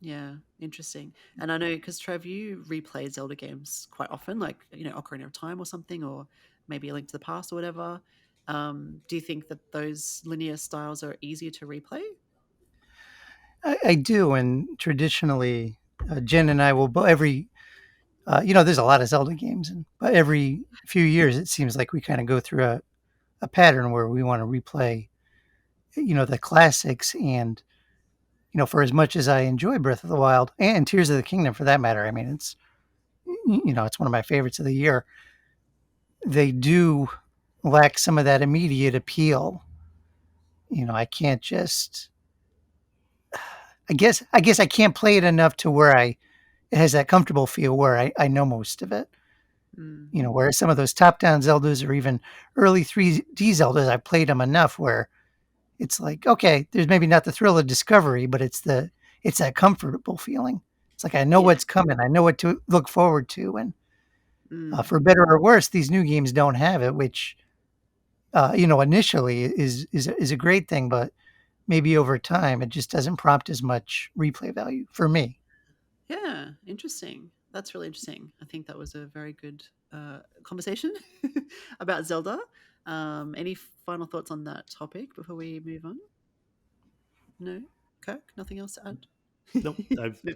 Yeah, interesting. And I know because Trev, you replay Zelda games quite often, like Ocarina of Time or something, or maybe A Link to the Past or whatever. Do you think that those linear styles are easier to replay? I do, and traditionally, Jen and I will every there's a lot of Zelda games, but every few years it seems like we kind of go through a pattern where we want to replay, the classics. And for as much as I enjoy Breath of the Wild and Tears of the Kingdom, for that matter, I mean, it's one of my favorites of the year. They do lack some of that immediate appeal. I can't just. I guess I can't play it enough to where it has that comfortable feel where I know most of it. Mm. Whereas some of those top-down Zeldas or even early 3D Zeldas, I played them enough where it's like, okay, there's maybe not the thrill of discovery, but it's that comfortable feeling. It's like I know Yeah. what's coming, I know what to look forward to, and Mm. for better or worse, these new games don't have it, which initially is a great thing, but maybe over time it just doesn't prompt as much replay value for me. Yeah, interesting. That's really interesting. I think that was a very good conversation about Zelda. Any final thoughts on that topic before we move on? No? Kirk, nothing else to add? Nope,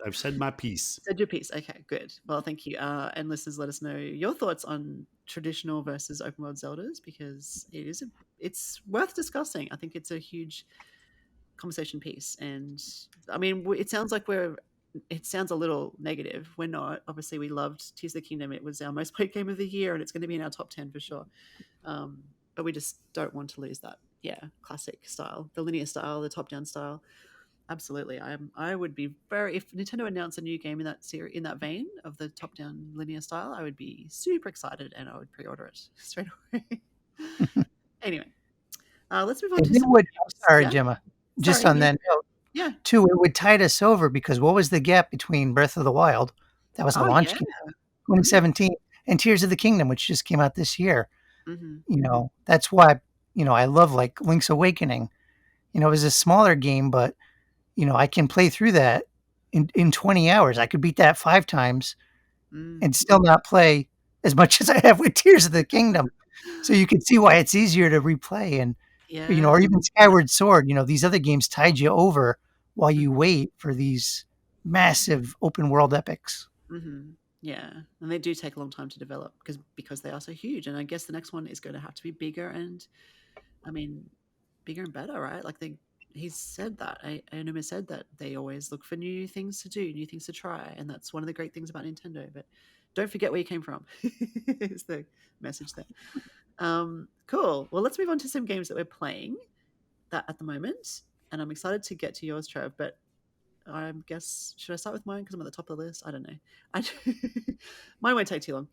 I've said my piece. Said your piece. Okay, good. Well, thank you. And listeners, let us know your thoughts on traditional versus open world Zeldas because it's worth discussing. I think it's a huge conversation piece. And I mean, it sounds a little negative. We're not. Obviously, we loved Tears of the Kingdom. It was our most played game of the year, and it's going to be in our top 10 for sure. But we just don't want to lose that. Yeah, classic style, the linear style, the top down style. Absolutely. I would be very if Nintendo announced a new game in that vein of the top down linear style, I would be super excited and I would pre-order it straight away. Anyway, let's move on And to it some would, games. sorry, Yeah. Gemma, just Sorry. on Yeah. that note, Yeah. too, it would tide us over because what was the gap between Breath of the Wild, that was a Oh launch yeah. game, Mm-hmm. 2017, and Tears of the Kingdom, which just came out this year? Mm-hmm. That's why, I love like Link's Awakening. It was a smaller game, but, I can play through that in 20 hours. I could beat that 5 times Mm. and still not play as much as I have with Tears of the Kingdom. So you can see why it's easier to replay. And Yeah. or even Skyward Sword, these other games tide you over while you Mm-hmm. wait for these massive open world epics. Mm-hmm. Yeah, and they do take a long time to develop because they are so huge. And I guess the next one is going to have to be bigger and, I mean, bigger and better, right? Like he's said that. Aonuma said that they always look for new things to do, new things to try, and that's one of the great things about Nintendo. But don't forget where you came from. Is the message there. Cool. Well, let's move on to some games that we're playing that at the moment, and I'm excited to get to yours, Trev. But I guess should I start with mine because I'm at the top of the list? I don't know. I, mine won't take too long.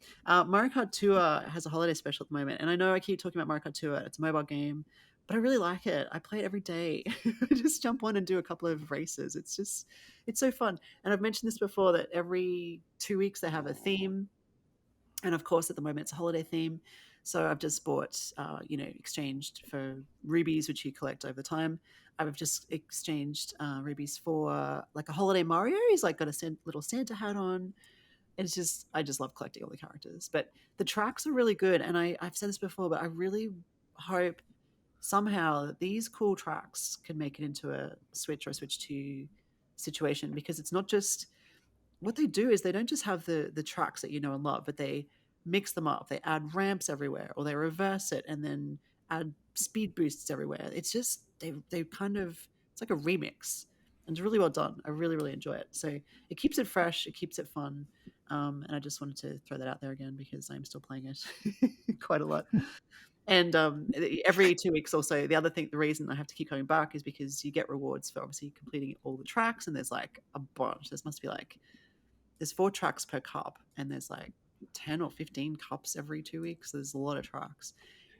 Mario Kart Tour has a holiday special at the moment, and I know I keep talking about Mario Kart Tour. It's a mobile game, but I really like it. I play it every day. I just jump on and do a couple of races. It's so fun. And I've mentioned this before that every 2 weeks they have a theme, and of course at the moment it's a holiday theme. So I've just bought, exchanged for rubies, which you collect over time. I've just exchanged rubies for like a holiday Mario. He's like got a little Santa hat on. I just love collecting all the characters. But the tracks are really good. And I've said this before, but I really hope somehow that these cool tracks can make it into a Switch or a Switch 2 situation because it's not just what they do is they don't just have the tracks that you know and love, but they mix them up. They add ramps everywhere, or they reverse it and then add speed boosts everywhere. It's just they kind of it's like a remix, and it's really well done. I really really enjoy it. So it keeps it fresh, it keeps it fun, and I just wanted to throw that out there again because I'm still playing it quite a lot. And every 2 weeks or so, the reason I have to keep coming back is because you get rewards for obviously completing all the tracks, and there's like a bunch. There must be like there's 4 tracks per cup, and there's like 10 or 15 cups every 2 weeks. There's a lot of tracks.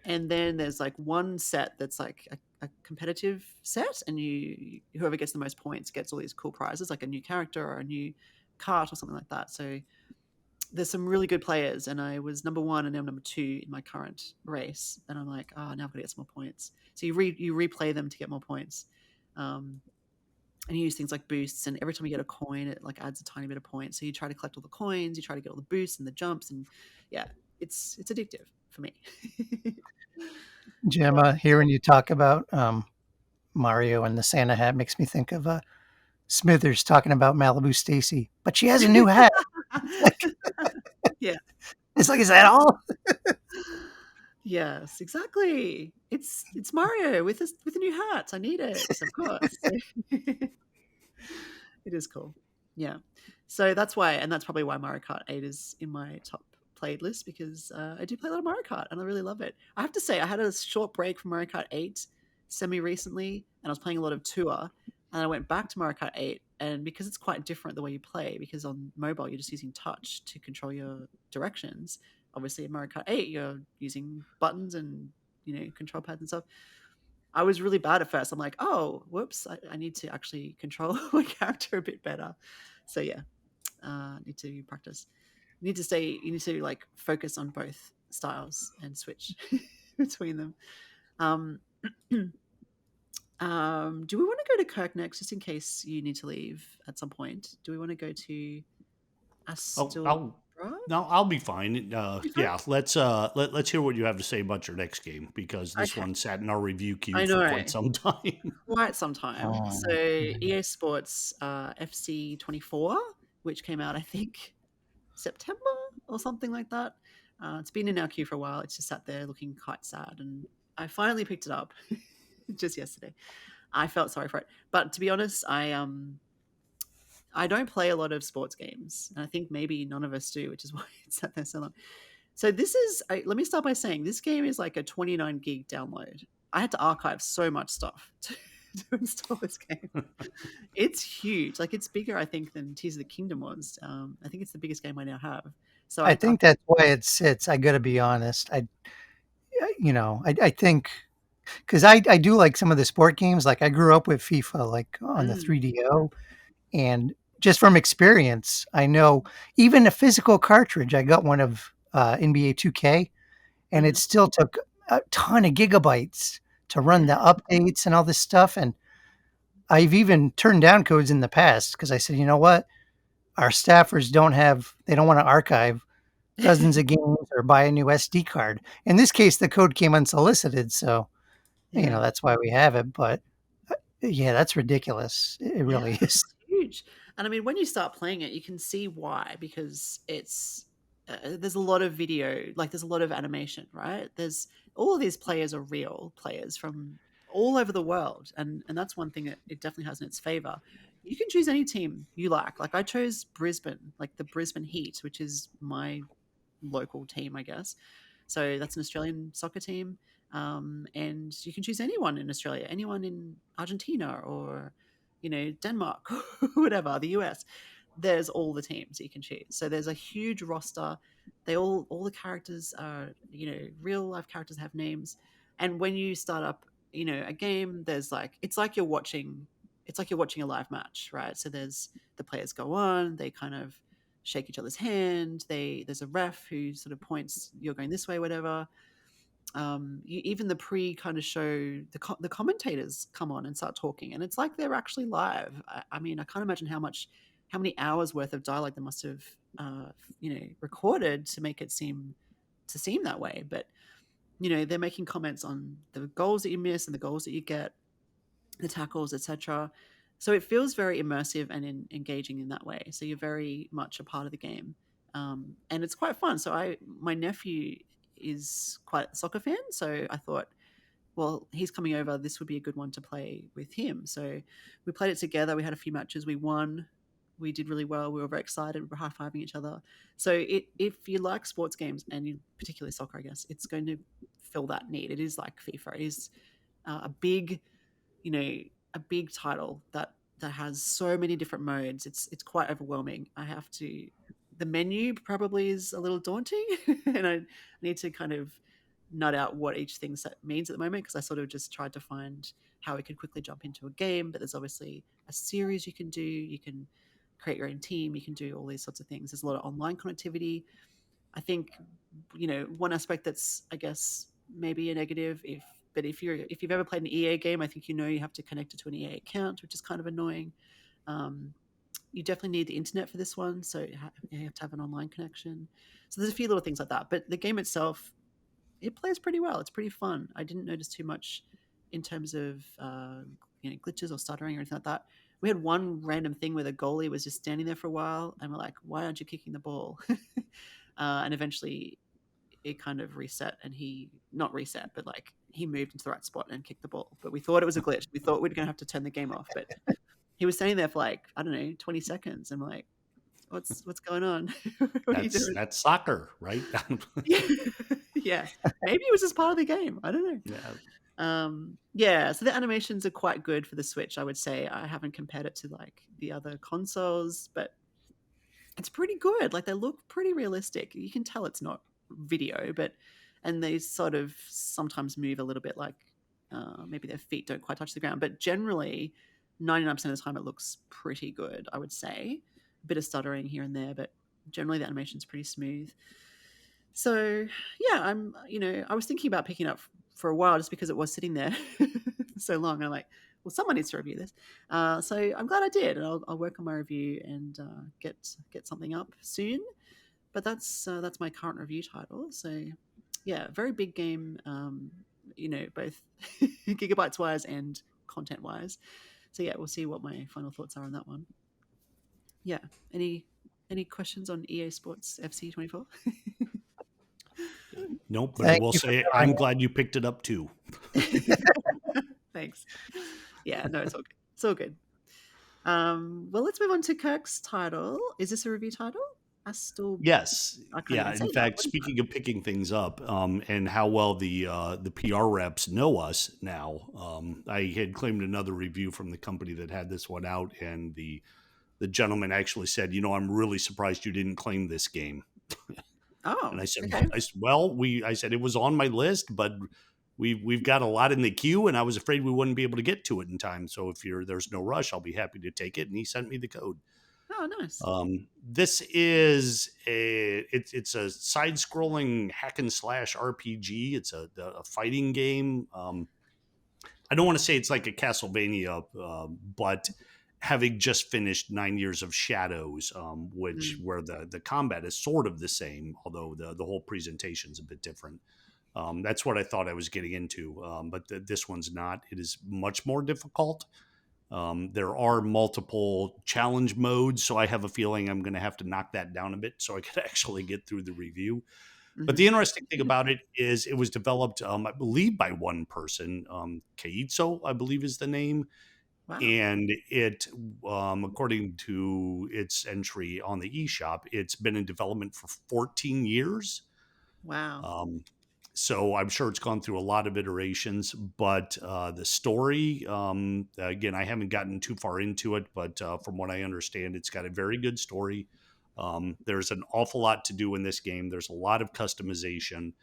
And then there's like one set that's like a competitive set, and whoever gets the most points gets all these cool prizes, like a new character or a new cart or something like that. So there's some really good players, and I was number 1 and now I'm number 2 in my current race, and I'm like, oh, now I've got to get some more points. So you replay them to get more points. And you use things like boosts, and every time you get a coin, it like adds a tiny bit of points. So you try to collect all the coins, you try to get all the boosts and the jumps, and yeah, it's addictive for me. Gemma, hearing you talk about Mario and the Santa hat makes me think of Smithers talking about Malibu Stacy, but she has a new hat. Yeah. It's like, is that all? Yes, exactly. It's Mario with a new hat. I need it, of course. It is cool. Yeah. So that's why, and that's probably why Mario Kart 8 is in my top played list, because I do play a lot of Mario Kart and I really love it. I have to say, I had a short break from Mario Kart 8 semi recently, and I was playing a lot of Tour, and I went back to Mario Kart 8, and because it's quite different the way you play, because on mobile you're just using touch to control your directions. Obviously in Mario Kart 8 you're using buttons and control pads and stuff. I was really bad at first. I'm like, oh, whoops, I need to actually control my character a bit better. So yeah, need to practice. You need to like focus on both styles and switch between them. Do we want to go to Kirk next, just in case you need to leave at some point? Do we want to go to Astor? I'll be fine. Yeah, let's hear what you have to say about your next game, because this Okay. one sat in our review queue I for know. quite some time. Quite some time. So EA Sports FC24, which came out I think September or something like that. It's been in our queue for a while. It's just sat there looking quite sad, and I finally picked it up just yesterday. I felt sorry for it, but to be honest, I don't play a lot of sports games, and I think maybe none of us do, which is why it's sat there so long. So let me start by saying this game is like a 29 gig download. I had to archive so much stuff to install this game. It's huge. Like, it's bigger, I think, than Tears of the Kingdom was. I think it's the biggest game I now have. So I think that's why it sits. I got to be honest. I think because I do like some of the sport games. Like I grew up with FIFA, like on the 3DO, and just from experience, I know even a physical cartridge. I got one of NBA 2K, and it still took a ton of gigabytes to run the updates and all this stuff. And I've even turned down codes in the past because I said, you know what, our staffers they don't want to archive dozens of games or buy a new SD card. In this case, the code came unsolicited, so that's why we have it. But yeah, that's ridiculous. It really is. It's huge. And I mean, when you start playing it, you can see why, because there's a lot of video, like there's a lot of animation, right? There's all of these players are real players from all over the world, and that's one thing that it definitely has in its favor. You can choose any team you like. Like I chose Brisbane, like the Brisbane Heat, which is my local team, I guess. So that's an Australian soccer team. And you can choose anyone in Australia, anyone in Argentina, or Denmark, whatever, the US. There's all the teams you can choose. So there's a huge roster. All the characters are real life characters, have names. And when you start up a game, there's it's like you're watching a live match, right? So there's the players go on, they kind of shake each other's hand. There's a ref who sort of points, you're going this way, whatever. Even the kind of show, the commentators come on and start talking, and it's like they're actually live. I mean, I can't imagine how many hours worth of dialogue they must have recorded to make it seem that way. But they're making comments on the goals that you miss and the goals that you get, the tackles, etc. So it feels very immersive and engaging in that way. So you're very much a part of the game, and it's quite fun. So my nephew is quite a soccer fan, so I thought, well, he's coming over, this would be a good one to play with him. So we played it together. We had a few matches. We won. We did really well. We were very excited. We were high-fiving each other. So if you like sports games, and particularly soccer, I guess, it's going to fill that need. It is like FIFA. It is a big title that that has so many different modes. It's quite overwhelming. I have to. The menu probably is a little daunting, and I need to kind of nut out what each thing means at the moment, because I sort of just tried to find how we could quickly jump into a game. But there's obviously a series you can do. You can create your own team. You can do all these sorts of things. There's a lot of online connectivity. I think, one aspect that's, I guess, maybe a negative, if you've ever played an EA game, I think you have to connect it to an EA account, which is kind of annoying. You definitely need the internet for this one, so you have to have an online connection. So there's a few little things like that, but the game itself, it plays pretty well. It's pretty fun. I didn't notice too much in terms of glitches or stuttering or anything like that. We had one random thing where the goalie was just standing there for a while, and we're like, "Why aren't you kicking the ball?" And eventually, it kind of reset, and he not reset, but like he moved into the right spot and kicked the ball. But we thought it was a glitch. We thought we were going to have to turn the game off, but he was standing there for like, I don't know, 20 seconds. I'm like, what's going on? What are you doing? That's soccer, right? Yeah, maybe it was just part of the game. I don't know. Yeah. So the animations are quite good for the Switch, I would say. I haven't compared it to like the other consoles, but it's pretty good. Like, they look pretty realistic. You can tell it's not video, and they sort of sometimes move a little bit, like maybe their feet don't quite touch the ground, but generally 99% of the time it looks pretty good, I would say. A bit of stuttering here and there, but generally the animation's pretty smooth. So yeah, I was thinking about picking it up for a while, just because it was sitting there so long. And I'm like, well, someone needs to review this. So I'm glad I did, and I'll work on my review and get something up soon. But that's my current review title. So yeah, very big game, both gigabytes wise and content wise. So yeah, we'll see what my final thoughts are on that one. Yeah. Any questions on EA Sports FC24? Nope, but I will say I'm glad you picked it up too. Thanks. Yeah, no, it's all good. It's all good. Well, let's move on to Kirk's title. Is this a review title? Yes. Yeah. In fact, speaking of picking things up, and how well the PR reps know us now, I had claimed another review from the company that had this one out, and the gentleman actually said, "I'm really surprised you didn't claim this game." Oh, and I said, okay. I said it was on my list, but we've got a lot in the queue, and I was afraid we wouldn't be able to get to it in time. So if there's no rush, I'll be happy to take it. And he sent me the code. Oh, nice. This is it's a side-scrolling hack and slash RPG. It's a fighting game. I don't want to say it's like a Castlevania, but having just finished 9 Years of Shadows, where the combat is sort of the same, although the whole presentation is a bit different. That's what I thought I was getting into, but this one's not. It is much more difficult. There are multiple challenge modes, so I have a feeling I'm going to have to knock that down a bit so I could actually get through the review. Mm-hmm. But the interesting thing about it is it was developed, I believe, by one person. Keizo, I believe, is the name. Wow. And it, according to its entry on the eShop, it's been in development for 14 years. Wow. So I'm sure it's gone through a lot of iterations, but the story, again, I haven't gotten too far into it, but from what I understand, it's got a very good story. There's an awful lot to do in this game. There's a lot of customization.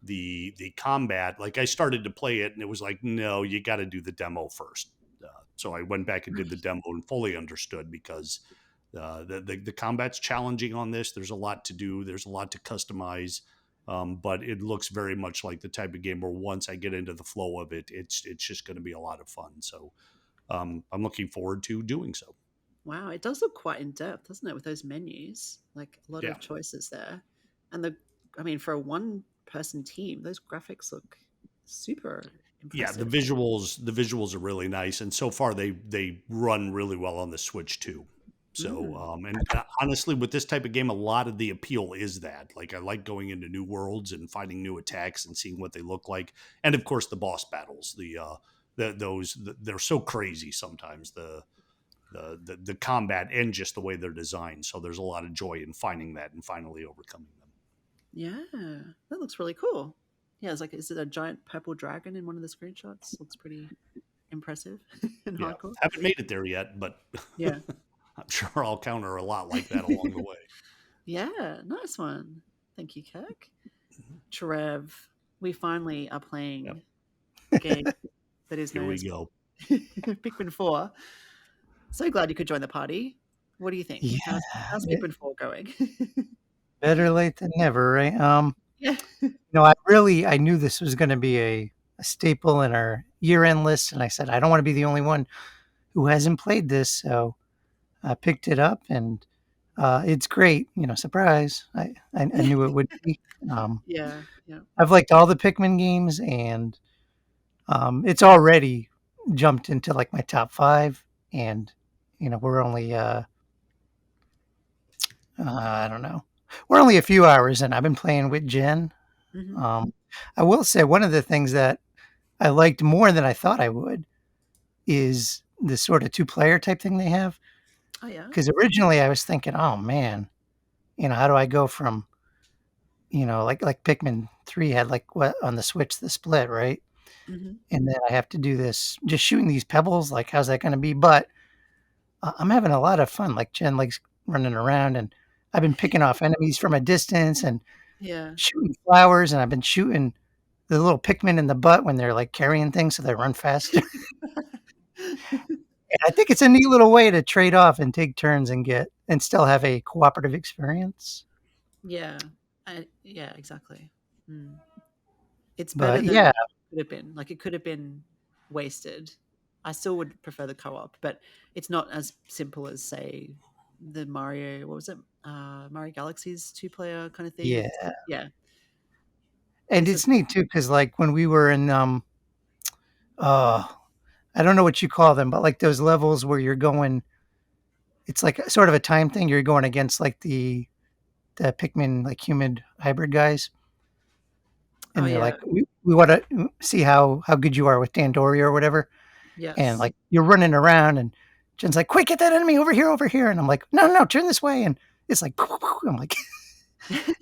The combat, like, I started to play it and it was like, no, you got to do the demo first. So I went back and did the demo and fully understood, because the combat's challenging on this. There's a lot to do. There's a lot to customize. But it looks very much like the type of game where once I get into the flow of it, it's just going to be a lot of fun. So I'm looking forward to doing so. Wow, it does look quite in depth, doesn't it, with those menus? Like, a lot of choices there. And for a one-person team, those graphics look super impressive. Yeah, the visuals are really nice, and so far they run really well on the Switch too. So, and honestly, with this type of game, a lot of the appeal is that, like, I like going into new worlds and finding new attacks and seeing what they look like, and of course the boss battles. They're so crazy sometimes. The combat and just the way they're designed. So there's a lot of joy in finding that and finally overcoming them. Yeah, that looks really cool. Yeah, is it a giant purple dragon in one of the screenshots? Looks pretty impressive and Yeah, hardcore. haven't made it there yet, but Yeah. I'm sure I'll counter a lot like that along the way. Yeah, nice one. Thank you, Kirk. Trev, we finally are playing the game that is Here known we as go. Pikmin 4. So glad you could join the party. What do you think? Yeah, How's Pikmin 4 going? better late than never, right? Yeah. I knew this was going to be a staple in our year-end list, and I said I don't want to be the only one who hasn't played this, so I picked it up, and it's great. Surprise! I knew it would be. Um, Yeah. Yeah. I've liked all the Pikmin games, and it's already jumped into like my top 5, and we're only I don't know, we're only a few hours in. I've been playing with Jen. Hmm. I will say one of the things that I liked more than I thought I would is the sort of two-player type thing they have. Oh, yeah. Because originally I was thinking, oh man, how do I go from like Pikmin 3 had like what on the Switch the split, right? Hmm. And then I have to do this just shooting these pebbles. Like, how's that going to be? But I'm having a lot of fun. Like Jen likes running around, and I've been picking off enemies from a distance and Yeah. shooting flowers, and I've been shooting the little Pikmin in the butt when they're like carrying things so they run faster. And I think it's a neat little way to trade off and take turns and still have a cooperative experience. Yeah. Yeah, exactly. Mm. It's better But than yeah, it could have been. Like, it could have been wasted. I still would prefer the co-op, but it's not as simple as, say, the Mario, what was it? Mario Galaxy's two-player kind of thing. yeah. Yeah. And This is it's neat too, because like when we were in uh I don't know what you call them, but like those levels where you're going, it's like sort of a time thing. You're going against like the Pikmin like humid hybrid guys, oh and they're yeah. like, we want to see how good you are with Dandori or whatever. And Yes. like you're running around, and Jen's like, quick, get that enemy over here. And I'm like, no, no, turn this way. And it's like, I'm like,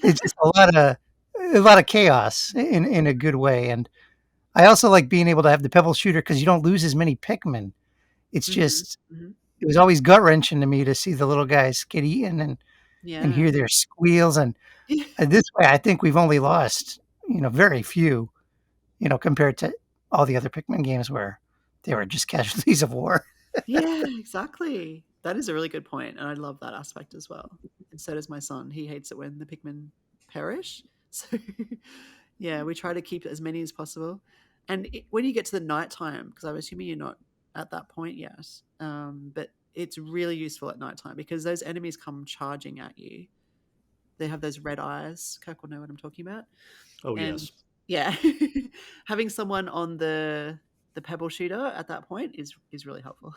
it's just a lot of chaos in a good way. And I also like being able to have the pebble shooter because you don't lose as many Pikmin. It's Hmm. just Hmm. it was always gut wrenching to me to see the little guys get eaten and Yeah. hear their squeals. And this way, I think we've only lost very few, compared to all the other Pikmin games where they were just casualties of war. Yeah, exactly. That is a really good point, and I love that aspect as well. And so does my son. He hates it when the Pikmin perish. So, yeah, we try to keep as many as possible. And when you get to the nighttime, because I'm assuming you're not at that point yet, but it's really useful at nighttime because those enemies come charging at you. They have those red eyes. Kirk will know what I'm talking about. Oh, And yes. yeah, having someone on the pebble shooter at that point is really helpful.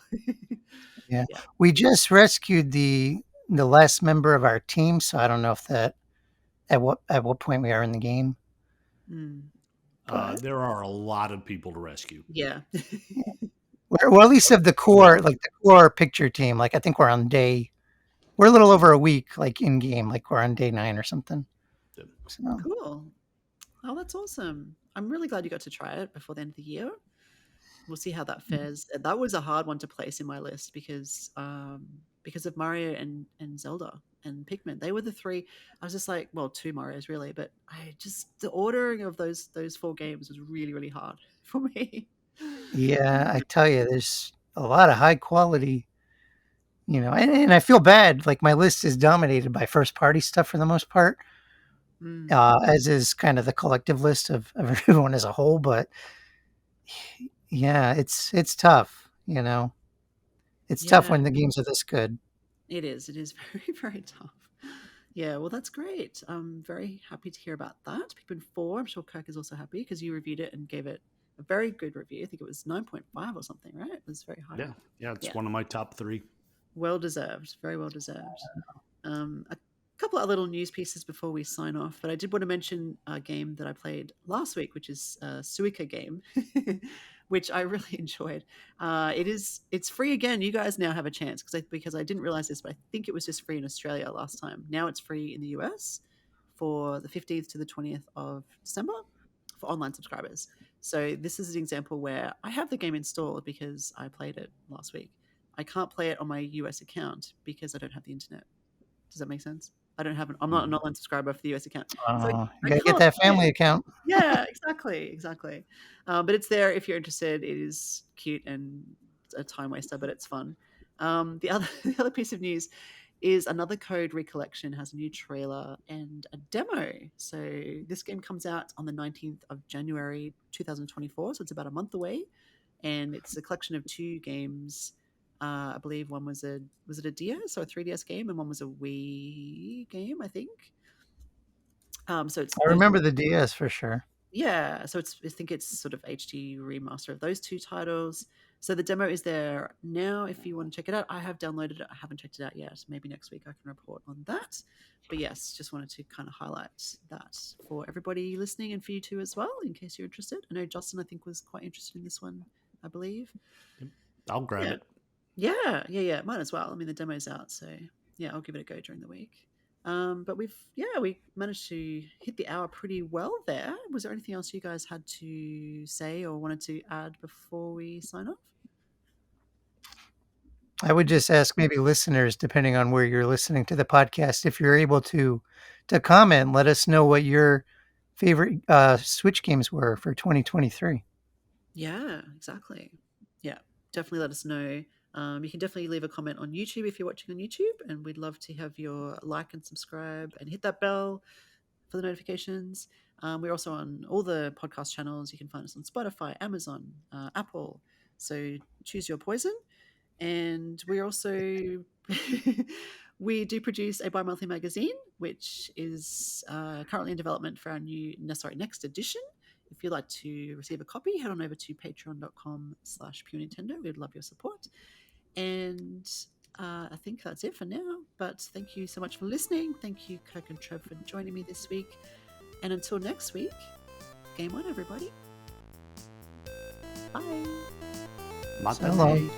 Yeah, Yeah. we just rescued the last member of our team, so I don't know if that at what point we are in the game, Mm. but There are a lot of people to rescue. Yeah. well, at least of the core, like the core picture team. Like I think we're a little over a week, like in game, like we're on day 9 or something. So Cool. Oh, that's awesome. I'm really glad you got to try it before the end of the year. We'll see how that fares. That was a hard one to place in my list because of Mario and Zelda and Pikmin. They were the three. I was just like, well, two Marios really, but I just the ordering of those four games was really really hard for me. yeah, I tell you, there's a lot of high quality, and I feel bad. Like my list is dominated by first party stuff for the most part, Mm, as is kind of the collective list of everyone as a whole. But yeah, it's tough. It's tough yeah, when the games are this good. it is. It is very very tough. Yeah, well, that's great. I'm very happy to hear about that. Pikmin 4, I'm sure Kirk is also happy because you reviewed it and gave it a very good review. I think it was 9.5 or something, right? It was very high. Yeah. Yeah. It's Yeah, one of my top 3. well deserved. Very well deserved. A couple of little news pieces before we sign off, but I did want to mention a game that I played last week, which is a Suica game, which I really enjoyed. It's free again. You guys now have a chance because I didn't realize this, but I think it was just free in Australia last time. Now it's free in the US for the 15th to the 20th of December for online subscribers. So this is an example where I have the game installed because I played it last week. I can't play it on my US account because I don't have the internet. Does that make sense? I'm not an online subscriber for the US account. So You I got to get can't that play it. family account. Yeah, exactly. But it's there if you're interested. It is cute and a time waster, but it's fun. The other piece of news is another Code Recollection has a new trailer and a demo. So this game comes out on the 19th of January 2024, so it's about a month away, and it's a collection of 2 games. I believe one was it a DS or a 3DS game, and one was a Wii game, I think. So it's I remember the DS for sure. yeah, so I think it's sort of HD remaster of those 2 titles. So the demo is there now if you want to check it out. I have downloaded it. I haven't checked it out yet. Maybe next week I can report on that. But yes, just wanted to kind of highlight that for everybody listening and for you too as well, in case you're interested. I know Justin, I think, was quite interested in this one, I believe. I'll grab it. Yeah, might as well. I mean, the demo's out, so yeah, I'll give it a go during the week. But we managed to hit the hour pretty well there. Was there anything else you guys had to say or wanted to add before we sign off? I would just ask maybe listeners, depending on where you're listening to the podcast, if you're able to comment, let us know what your favorite Switch games were for 2023. Yeah, exactly. Yeah, definitely let us know. You can definitely leave a comment on YouTube if you're watching on YouTube, and we'd love to have your like and subscribe and hit that bell for the notifications. We're also on all the podcast channels. You can find us on Spotify, Amazon, Apple. So choose your poison. And we also we do produce a bi-monthly magazine, which is currently in development for our next edition. If you'd like to receive a copy, head on over to patreon.com/Pure Nintendo. We'd love your support. And I think that's it for now. But thank you so much for listening. Thank you, Kirk and Trev, for joining me this week. And until next week, game on, everybody. Bye. So long.